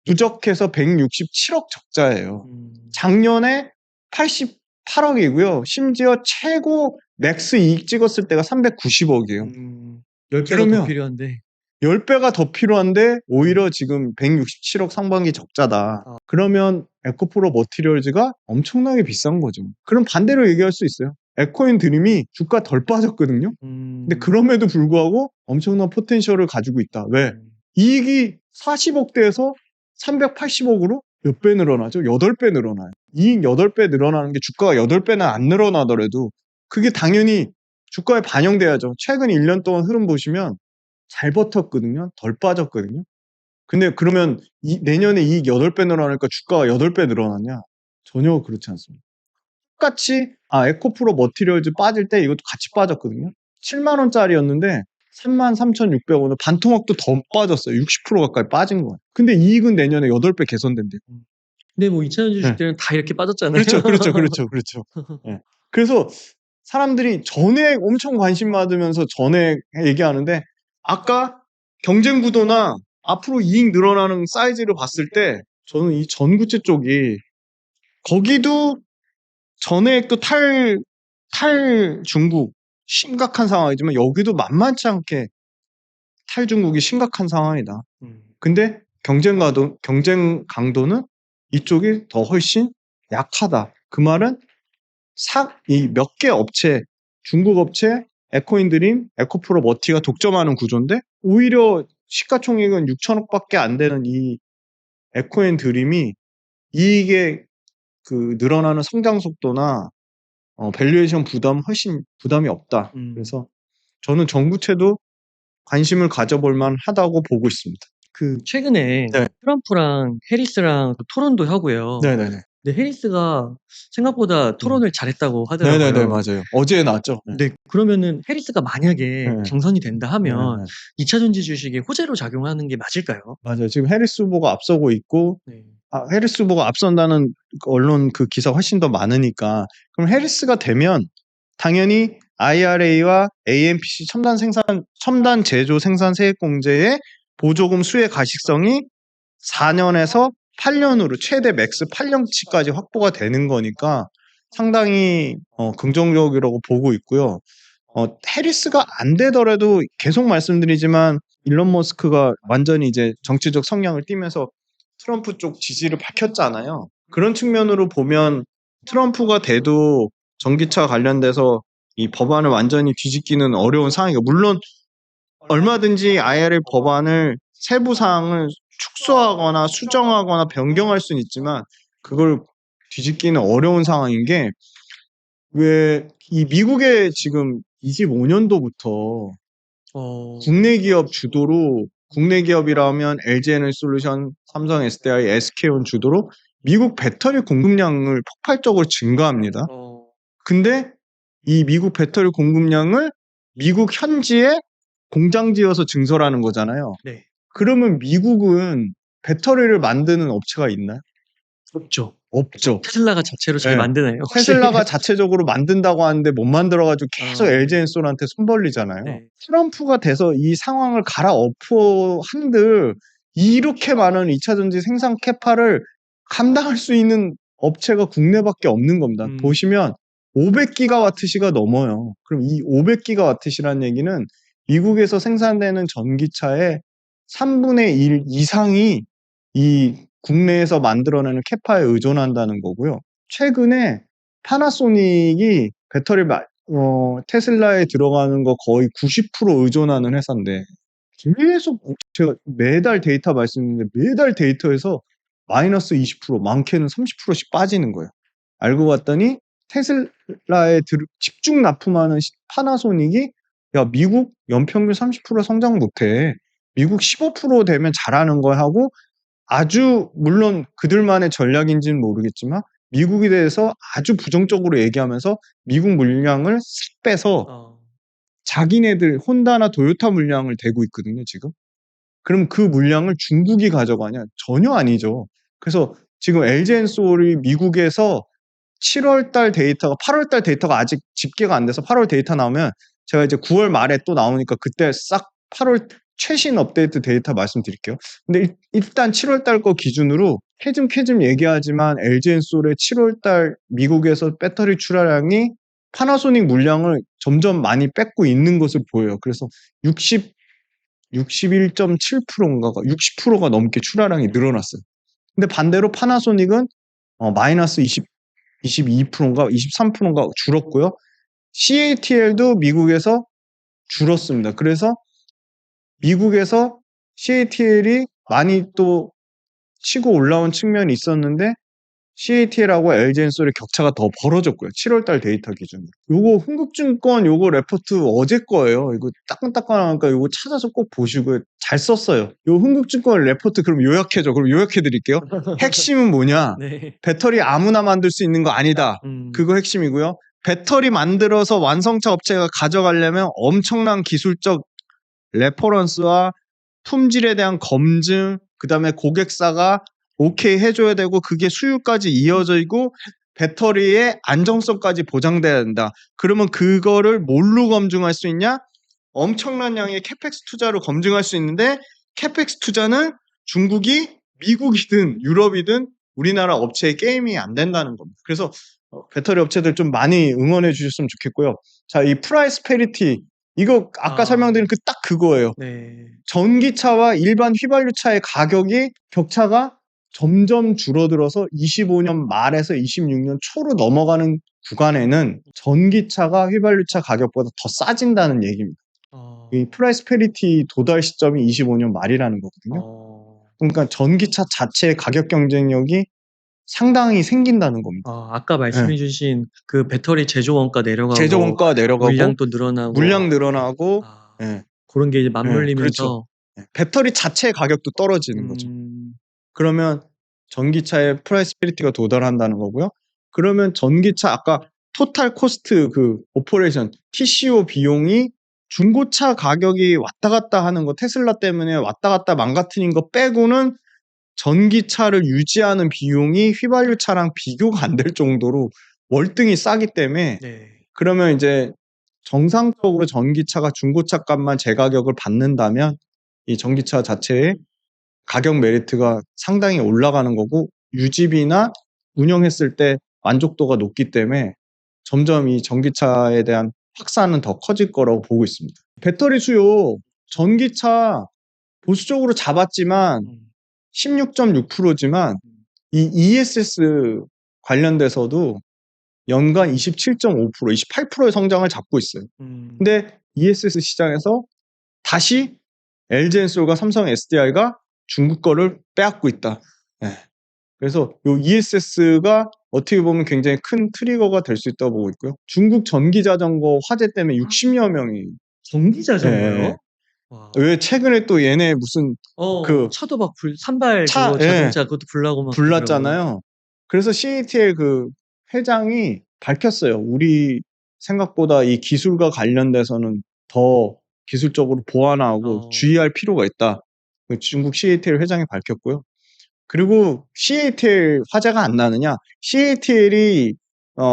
누적해서 167억 적자예요. 작년에 88억이고요. 심지어 최고 맥스 이익 찍었을 때가 390억이에요. 10배가 그러면 더 필요한데. 10배가 더 필요한데 오히려 지금 167억 상반기 적자다. 아. 그러면 에코프로 머티리얼즈가 엄청나게 비싼 거죠. 그럼 반대로 얘기할 수 있어요. 에코인 드림이 주가 덜 빠졌거든요. 근데 그럼에도 불구하고 엄청난 포텐셜을 가지고 있다. 왜? 이익이 40억대에서 380억으로 몇 배 늘어나죠? 8배 늘어나요. 이익 8배 늘어나는 게 주가가 8배는 안 늘어나더라도 그게 당연히 주가에 반영돼야죠. 최근 1년 동안 흐름 보시면 잘 버텼거든요. 덜 빠졌거든요. 근데 그러면 내년에 이익 8배 늘어나니까 주가가 8배 늘어나냐? 전혀 그렇지 않습니다. 똑같이 에코프로 머티리얼즈 빠질 때 이것도 같이 빠졌거든요. 7만 원짜리였는데 33,600원은 반토막도 더 빠졌어요. 60% 가까이 빠진 거예요. 근데 이익은 내년에 8배 개선된대요. 근데 뭐 2차전 주식들은 다 이렇게 빠졌잖아요. 그렇죠. 네. 그래서 사람들이 전액 엄청 관심 받으면서 전액 얘기하는데 아까 경쟁 구도나 앞으로 이익 늘어나는 사이즈를 봤을 때 저는 이 전구체 쪽이 거기도 전액도 탈 중국 심각한 상황이지만 여기도 만만치 않게 탈 중국이 심각한 상황이다. 근데 경쟁 강도는 이쪽이 더 훨씬 약하다. 그 말은 이 몇 개 업체, 중국 업체, 에코인드림, 에코프로 머티가 독점하는 구조인데 오히려 시가총액은 6천억밖에 안 되는 이 에코인드림이 이익의 그 늘어나는 성장 속도나 밸류에이션 훨씬 부담이 없다. 그래서 저는 전구체도 관심을 가져볼 만하다고 보고 있습니다. 그 최근에 네. 트럼프랑 해리스랑 토론도 하고요. 네네네. 근데 해리스가 생각보다 토론을 잘했다고 하더라고요. 네네네, 맞아요. 어제 나왔죠. 네, 그러면은 해리스가 만약에 네. 당선이 된다 하면 네네. 2차전지 주식에 호재로 작용하는 게 맞을까요? 맞아요. 지금 해리스 후보가 앞서고 있고 네. 해리스 후보가 앞선다는 언론 그 기사 훨씬 더 많으니까 그럼 해리스가 되면 당연히 IRA와 AMPC 첨단 제조 생산 세액 공제의 보조금 수혜 가식성이 4년에서 8년으로 최대 맥스 8년치까지 확보가 되는 거니까 상당히 긍정적이라고 보고 있고요. 해리스가 안 되더라도 계속 말씀드리지만 일론 머스크가 완전히 이제 정치적 성향을 띠면서 트럼프 쪽 지지를 밝혔잖아요. 그런 측면으로 보면 트럼프가 돼도 전기차 관련돼서 이 법안을 완전히 뒤집기는 어려운 상황이고 물론 얼마든지 IRA 법안을 세부 사항을 축소하거나 수정하거나 변경할 수는 있지만 그걸 뒤집기는 어려운 상황인 게 왜 이 미국에 지금 25년도부터 국내 기업 주도로 국내 기업이라면 LG에너지솔루션, 삼성 SDI, SK온 주도로 미국 배터리 공급량을 폭발적으로 증가합니다. 근데 이 미국 배터리 공급량을 미국 현지에 공장 지어서 증설하는 거잖아요. 네. 그러면 미국은 배터리를 만드는 업체가 있나요? 없죠. 테슬라가 자체로 잘 네. 만드나요? 혹시? 테슬라가 자체적으로 만든다고 하는데 못 만들어가지고 계속 아. LG엔솔한테 손 벌리잖아요. 네. 트럼프가 돼서 이 상황을 갈아엎어 한들 이렇게 많은 2차 전지 생산 캐파를 감당할 수 있는 업체가 국내밖에 없는 겁니다. 보시면 500기가와트시가 넘어요. 그럼 이 500기가와트시라는 얘기는 미국에서 생산되는 전기차의 3분의 1 이상이 이 국내에서 만들어내는 캐파에 의존한다는 거고요. 최근에 파나소닉이 배터리 테슬라에 들어가는 거 거의 90% 의존하는 회사인데 계속 제가 매달 데이터 말씀드리는데 매달 데이터에서 마이너스 20% 많게는 30%씩 빠지는 거예요. 알고 봤더니 테슬라에 집중 납품하는 파나소닉이 야 미국 연평균 30% 성장 못해. 미국 15% 되면 잘하는 거 하고 아주 물론 그들만의 전략인지는 모르겠지만 미국에 대해서 아주 부정적으로 얘기하면서 미국 물량을 싹 빼서 자기네들 혼다나 토요타 물량을 대고 있거든요 지금. 그럼 그 물량을 중국이 가져가냐? 전혀 아니죠. 그래서 지금 LG엔솔이 미국에서 7월달 데이터가 8월달 데이터가 아직 집계가 안 돼서 8월 데이터 나오면 제가 이제 9월 말에 또 나오니까 그때 싹 8월 최신 업데이트 데이터 말씀드릴게요. 근데 일단 7월 달 거 기준으로 캐즘 얘기하지만 LG엔솔의 7월 달 미국에서 배터리 출하량이 파나소닉 물량을 점점 많이 뺏고 있는 것을 보여요. 그래서 61.7%인가 60%가 넘게 출하량이 늘어났어요. 근데 반대로 파나소닉은 마이너스 22%인가 23%인가 줄었고요. CATL도 미국에서 줄었습니다. 그래서 미국에서 CATL이 많이 또 치고 올라온 측면이 있었는데 CATL하고 LG엔솔의 격차가 더 벌어졌고요. 7월 달 데이터 기준으로. 요거 흥국증권 요거 레포트 어제 거예요. 이거 따끈따끈하니까 요거 찾아서 꼭 보시고요. 잘 썼어요. 요 흥국증권 레포트 그럼 요약해줘. 그럼 요약해 드릴게요. 핵심은 뭐냐? 네. 배터리 아무나 만들 수 있는 거 아니다. 그거 핵심이고요. 배터리 만들어서 완성차 업체가 가져가려면 엄청난 기술적 레퍼런스와 품질에 대한 검증, 그 다음에 고객사가 오케이 해줘야 되고 그게 수율까지 이어지고 배터리의 안정성까지 보장돼야 된다. 그러면 그거를 뭘로 검증할 수 있냐? 엄청난 양의 캐펙스 투자로 검증할 수 있는데 캐펙스 투자는 중국이 미국이든 유럽이든 우리나라 업체의 게임이 안 된다는 겁니다. 그래서 배터리 업체들 좀 많이 응원해 주셨으면 좋겠고요. 자, 이 프라이스 페리티 이거 아까 설명드린 그 딱 그거예요. 네. 전기차와 일반 휘발유차의 가격이 격차가 점점 줄어들어서 25년 말에서 26년 초로 넘어가는 구간에는 전기차가 휘발유차 가격보다 더 싸진다는 얘기입니다. 이 프라이스 페리티 도달 시점이 25년 말이라는 거거든요. 그러니까 전기차 자체의 가격 경쟁력이 상당히 생긴다는 겁니다. 아까 말씀해주신 그 배터리 제조 원가 내려가고 제조 원가가 내려가고 물량도 늘어나고 물량 늘어나고 그런 게 이제 맞물리면서 그렇죠. 배터리 자체의 가격도 떨어지는 거죠. 그러면 전기차의 프라이스 페리티가 도달한다는 거고요. 그러면 전기차 아까 토탈 코스트 그 오퍼레이션 TCO 비용이 중고차 가격이 왔다 갔다 하는 거 테슬라 때문에 왔다 갔다 망가뜨린 거 빼고는 전기차를 유지하는 비용이 휘발유차랑 비교가 안 될 정도로 월등히 싸기 때문에 그러면 이제 정상적으로 전기차가 중고차 값만 제 가격을 받는다면 이 전기차 자체의 가격 메리트가 상당히 올라가는 거고 유지비나 운영했을 때 만족도가 높기 때문에 점점 이 전기차에 대한 확산은 더 커질 거라고 보고 있습니다. 배터리 수요 전기차 보수적으로 잡았지만 16.6%지만 이 ESS 관련돼서도 연간 27.5%, 28%의 성장을 잡고 있어요. 근데 ESS 시장에서 다시 LG엔솔과 삼성 SDI가 중국 거를 빼앗고 있다. 그래서 이 ESS가 어떻게 보면 굉장히 큰 트리거가 될 수 있다고 보고 있고요. 중국 전기자전거 화재 때문에 60여 명이 전기자전거요? 왜 최근에 또 얘네 무슨 그 차도 막 산발 차, 그거 자동차 그것도 불나고 막 불났잖아요. 그래서 CATL 그 회장이 밝혔어요. 우리 생각보다 이 기술과 관련돼서는 더 기술적으로 보완하고 주의할 필요가 있다. 중국 CATL 회장이 밝혔고요. 그리고 CATL 화재가 안 나느냐? CATL이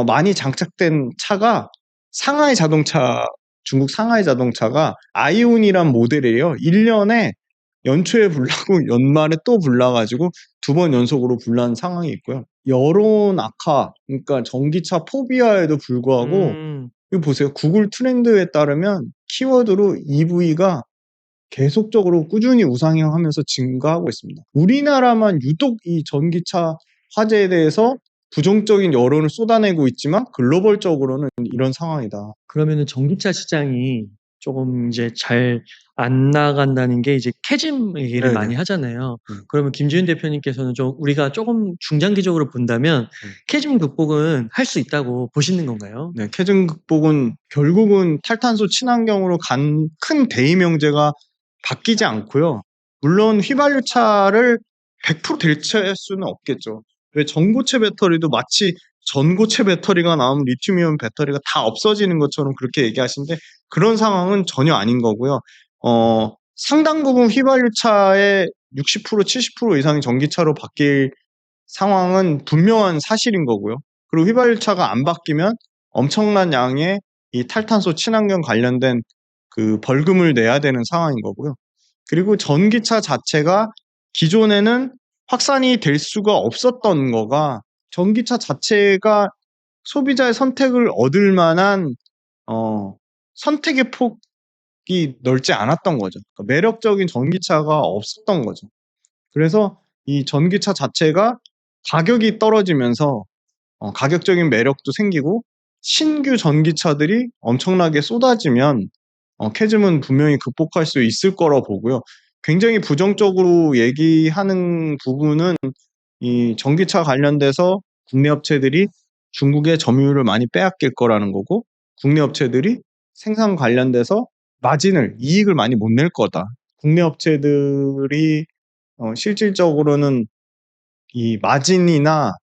많이 장착된 차가 상하이 자동차, 중국 상하이 자동차가 아이온이란 모델이에요. 1년에 연초에 불나고 연말에 또 불나가지고 2번 연속으로 불난 상황이 있고요. 여론 악화, 그러니까 전기차 포비아에도 불구하고 이거 보세요. 구글 트렌드에 따르면 키워드로 EV가 계속적으로 꾸준히 우상향하면서 증가하고 있습니다. 우리나라만 유독 이 전기차 화재에 대해서 부정적인 여론을 쏟아내고 있지만 글로벌적으로는 이런 상황이다. 그러면은 전기차 시장이 조금 이제 잘 안 나간다는 게 이제 캐즘 얘기를 많이 하잖아요. 그러면 김지윤 대표님께서는 좀 우리가 조금 중장기적으로 본다면 캐즘 극복은 할 수 있다고 보시는 건가요? 네, 캐즘 극복은 결국은 탈탄소 친환경으로 간 큰 대의명제가 바뀌지 않고요. 물론 휘발유차를 100% 대체할 수는 없겠죠. 왜 전고체 배터리도 마치 전고체 배터리가 나오면 리튬이온 배터리가 다 없어지는 것처럼 그렇게 얘기하시는데 그런 상황은 전혀 아닌 거고요. 상당 부분 휘발유차의 60% 70% 이상이 전기차로 바뀔 상황은 분명한 사실인 거고요. 그리고 휘발유차가 안 바뀌면 엄청난 양의 이 탈탄소 친환경 관련된 그 벌금을 내야 되는 상황인 거고요. 그리고 전기차 자체가 기존에는 확산이 될 수가 없었던 거가 전기차 자체가 소비자의 선택을 얻을 만한 선택의 폭이 넓지 않았던 거죠. 그러니까 매력적인 전기차가 없었던 거죠. 그래서 이 전기차 자체가 가격이 떨어지면서 가격적인 매력도 생기고 신규 전기차들이 엄청나게 쏟아지면 캐즘은 분명히 극복할 수 있을 거라 보고요. 굉장히 부정적으로 얘기하는 부분은 이 전기차 관련돼서 국내 업체들이 중국의 점유율을 많이 빼앗길 거라는 거고 국내 업체들이 생산 관련돼서 이익을 많이 못 낼 거다. 국내 업체들이 실질적으로는 이 마진이나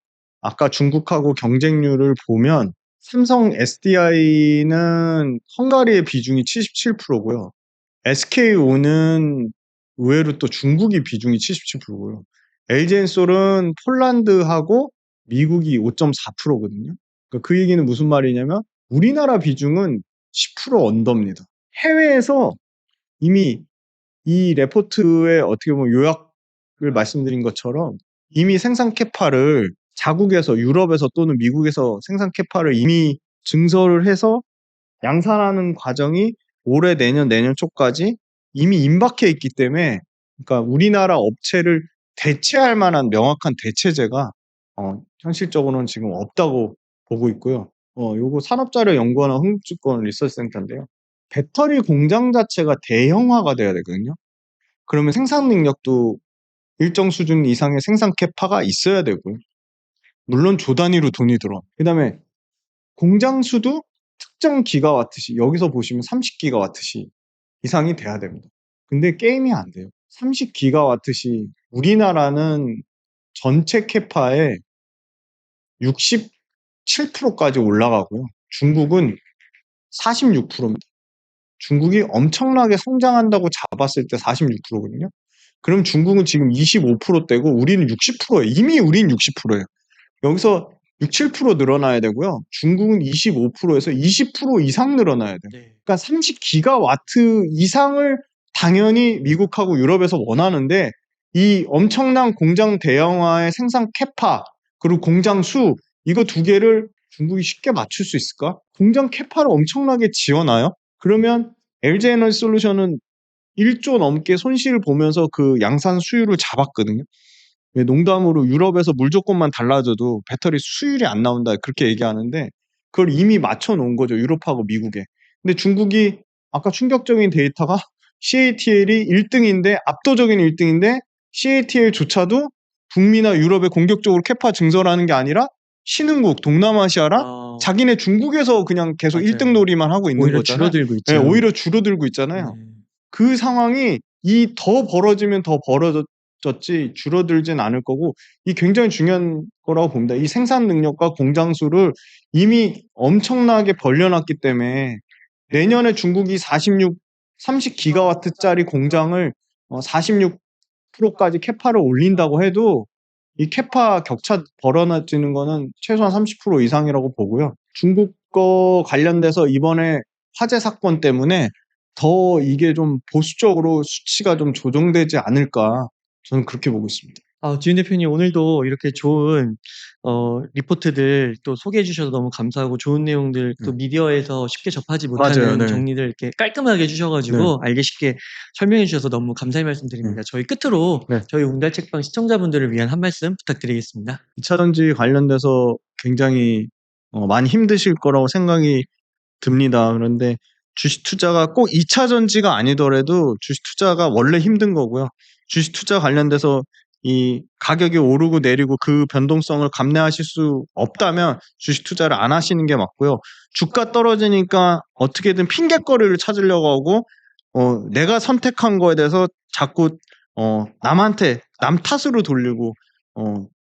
아까 중국하고 경쟁률을 보면 삼성 SDI는 헝가리의 비중이 77%고요. SK온은 의외로 또 중국이 비중이 77%고요. LG엔솔은 폴란드하고 미국이 5.4%거든요. 그러니까 그 얘기는 무슨 말이냐면 우리나라 비중은 10% 언더입니다. 해외에서 이미 이 레포트에 어떻게 보면 요약을 말씀드린 것처럼 이미 생산 캐파를 자국에서 유럽에서 또는 미국에서 생산 캐파를 이미 증설을 해서 양산하는 과정이 올해 내년 초까지 이미 임박해 있기 때문에 그러니까 우리나라 업체를 대체할 만한 명확한 대체제가 현실적으로는 지금 없다고 보고 있고요. 요거 산업자료연구원과 흥국증권 리서치센터인데요. 배터리 공장 자체가 대형화가 돼야 되거든요. 그러면 생산 능력도 일정 수준 이상의 생산 캐파가 있어야 되고요. 물론 조 단위로 돈이 들어. 그다음에 공장 수도 특정 기가와트시 여기서 보시면 30기가와트시 이상이 돼야 됩니다. 근데 게임이 안 돼요. 30기가와트시 우리나라는 전체 캐파의 67%까지 올라가고요. 중국은 46%입니다. 중국이 엄청나게 성장한다고 잡았을 때 46%거든요. 그럼 중국은 지금 25%대고 우리는 60%예요. 이미 우린 60%예요. 여기서 6, 7% 늘어나야 되고요. 중국은 25%에서 20% 이상 늘어나야 돼요. 네. 그러니까 30기가와트 이상을 당연히 미국하고 유럽에서 원하는데 이 엄청난 공장 대형화의 생산 캐파 그리고 공장 수 이거 두 개를 중국이 쉽게 맞출 수 있을까? 공장 캐파를 엄청나게 지어놔요. 그러면 LG에너지솔루션은 1조 넘게 손실을 보면서 그 양산 수율을 잡았거든요. 농담으로 유럽에서 물 조건만 달라져도 배터리 수율이 안 나온다 그렇게 얘기하는데 그걸 이미 맞춰 놓은 거죠. 유럽하고 미국에. 근데 중국이 아까 충격적인 데이터가 CATL이 1등인데 압도적인 1등인데 CATL조차도 북미나 유럽에 공격적으로 캐파 증설하는 게 아니라 신흥국 동남아시아라 자기네 중국에서 그냥 계속 맞아요. 1등 놀이만 하고 있는 오히려 거잖아요. 줄어들고 있죠. 네, 오히려 줄어들고 있잖아요. 그 상황이 더 벌어지면 더 벌어졌지 줄어들진 않을 거고 이 굉장히 중요한 거라고 봅니다. 이 생산 능력과 공장 수를 이미 엄청나게 벌려놨기 때문에 내년에 중국이 30기가와트짜리 공장을 46%까지 캐파를 올린다고 해도 이 캐파 격차 벌어지는 거는 최소한 30% 이상이라고 보고요. 중국 거 관련돼서 이번에 화재 사건 때문에 더 이게 좀 보수적으로 수치가 좀 조정되지 않을까 저는 그렇게 보고 있습니다. 지은 대표님 오늘도 이렇게 좋은 리포트들 또 소개해 주셔서 너무 감사하고 좋은 내용들 또 미디어에서 쉽게 접하지 못하는 맞아요, 네. 정리들 이렇게 깔끔하게 해주셔가지고 알기 쉽게 설명해 주셔서 너무 감사의 말씀드립니다. 저희 끝으로 저희 웅달책방 시청자분들을 위한 한 말씀 부탁드리겠습니다. 2차 전지 관련돼서 굉장히 많이 힘드실 거라고 생각이 듭니다. 그런데 주식 투자가 꼭 2차 전지가 아니더라도 주식 투자가 원래 힘든 거고요. 주식 투자 관련돼서 이 가격이 오르고 내리고 그 변동성을 감내하실 수 없다면 주식 투자를 안 하시는 게 맞고요. 주가 떨어지니까 어떻게든 핑곗거리를 찾으려고 하고 내가 선택한 거에 대해서 자꾸 남한테 남 탓으로 돌리고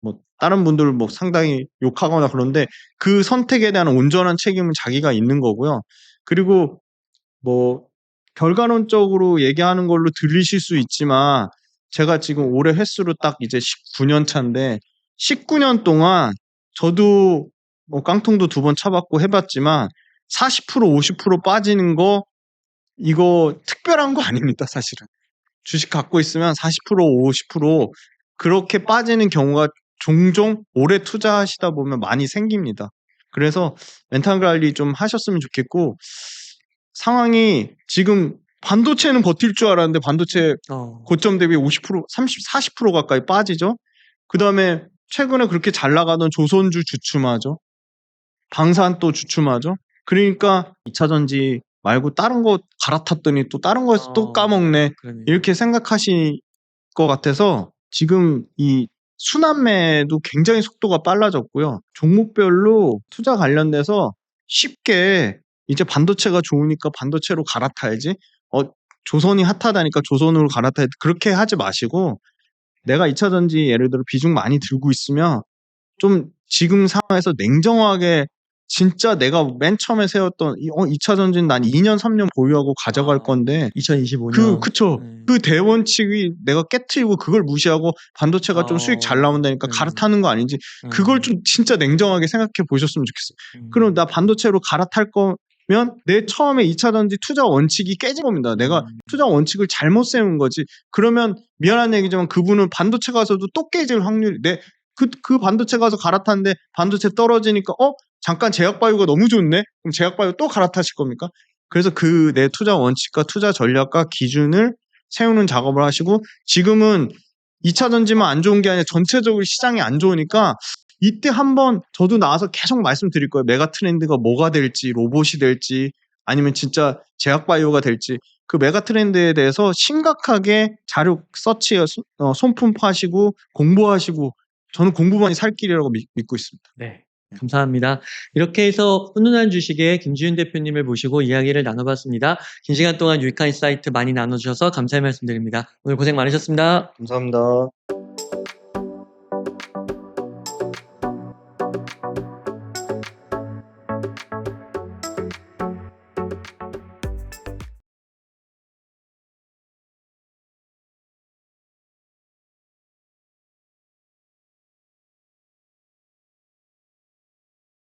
뭐 다른 분들 뭐 상당히 욕하거나 그런데 그 선택에 대한 온전한 책임은 자기가 있는 거고요. 그리고 뭐 결과론적으로 얘기하는 걸로 들리실 수 있지만 제가 지금 올해 횟수로 딱 이제 19년 차인데 19년 동안 저도 뭐 깡통도 2번 차봤고 해봤지만 40% 50% 빠지는 거 이거 특별한 거 아닙니다, 사실은. 주식 갖고 있으면 40% 50% 그렇게 빠지는 경우가 종종 오래 투자하시다 보면 많이 생깁니다. 그래서 멘탈 관리 좀 하셨으면 좋겠고, 상황이 지금 반도체는 버틸 줄 알았는데 반도체 고점 대비 50%, 30, 40% 가까이 빠지죠. 그 다음에 최근에 그렇게 잘 나가던 조선주 주춤하죠. 방산 또 주춤하죠. 그러니까 2차전지 말고 다른 거 갈아탔더니 또 다른 거에서 또 까먹네. 그러네요. 이렇게 생각하실 것 같아서 지금 이 순환매도 굉장히 속도가 빨라졌고요. 종목별로 투자 관련돼서 쉽게 이제 반도체가 좋으니까 반도체로 갈아타야지. 조선이 핫하다니까 조선으로 갈아타야지. 그렇게 하지 마시고 내가 2차전지 예를 들어 비중 많이 들고 있으면 좀 지금 상황에서 냉정하게 진짜 내가 맨 처음에 세웠던 2차전지는 난 2년 3년 보유하고 가져갈 건데 2025년. 그쵸. 그 대원칙이 내가 깨트리고 그걸 무시하고 반도체가 좀 수익 잘 나온다니까 갈아타는 거 아닌지 그걸 좀 진짜 냉정하게 생각해 보셨으면 좋겠어요. 그럼 나 반도체로 갈아탈 거면 내 처음에 2차전지 투자 원칙이 깨진 겁니다. 내가 투자 원칙을 잘못 세운 거지. 그러면 미안한 얘기지만 그분은 반도체 가서도 또 깨질 확률이 그 반도체 가서 갈아탔는데 반도체 떨어지니까 잠깐 제약바이오가 너무 좋네? 그럼 제약바이오 또 갈아타실 겁니까? 그래서 그 내 투자 원칙과 투자 전략과 기준을 세우는 작업을 하시고 지금은 2차전지만 안 좋은 게 아니라 전체적으로 시장이 안 좋으니까 이때 한번 저도 나와서 계속 말씀드릴 거예요. 메가 트렌드가 뭐가 될지 로봇이 될지 아니면 진짜 제약바이오가 될지 그 메가 트렌드에 대해서 심각하게 자료 서치 손품파하시고 공부하시고 저는 공부만이 살 길이라고 믿고 있습니다. 네. 감사합니다. 이렇게 해서 훈훈한 주식의 김지윤 대표님을 모시고 이야기를 나눠봤습니다. 긴 시간 동안 유익한 인사이트 많이 나눠주셔서 감사의 말씀드립니다. 오늘 고생 많으셨습니다. 감사합니다.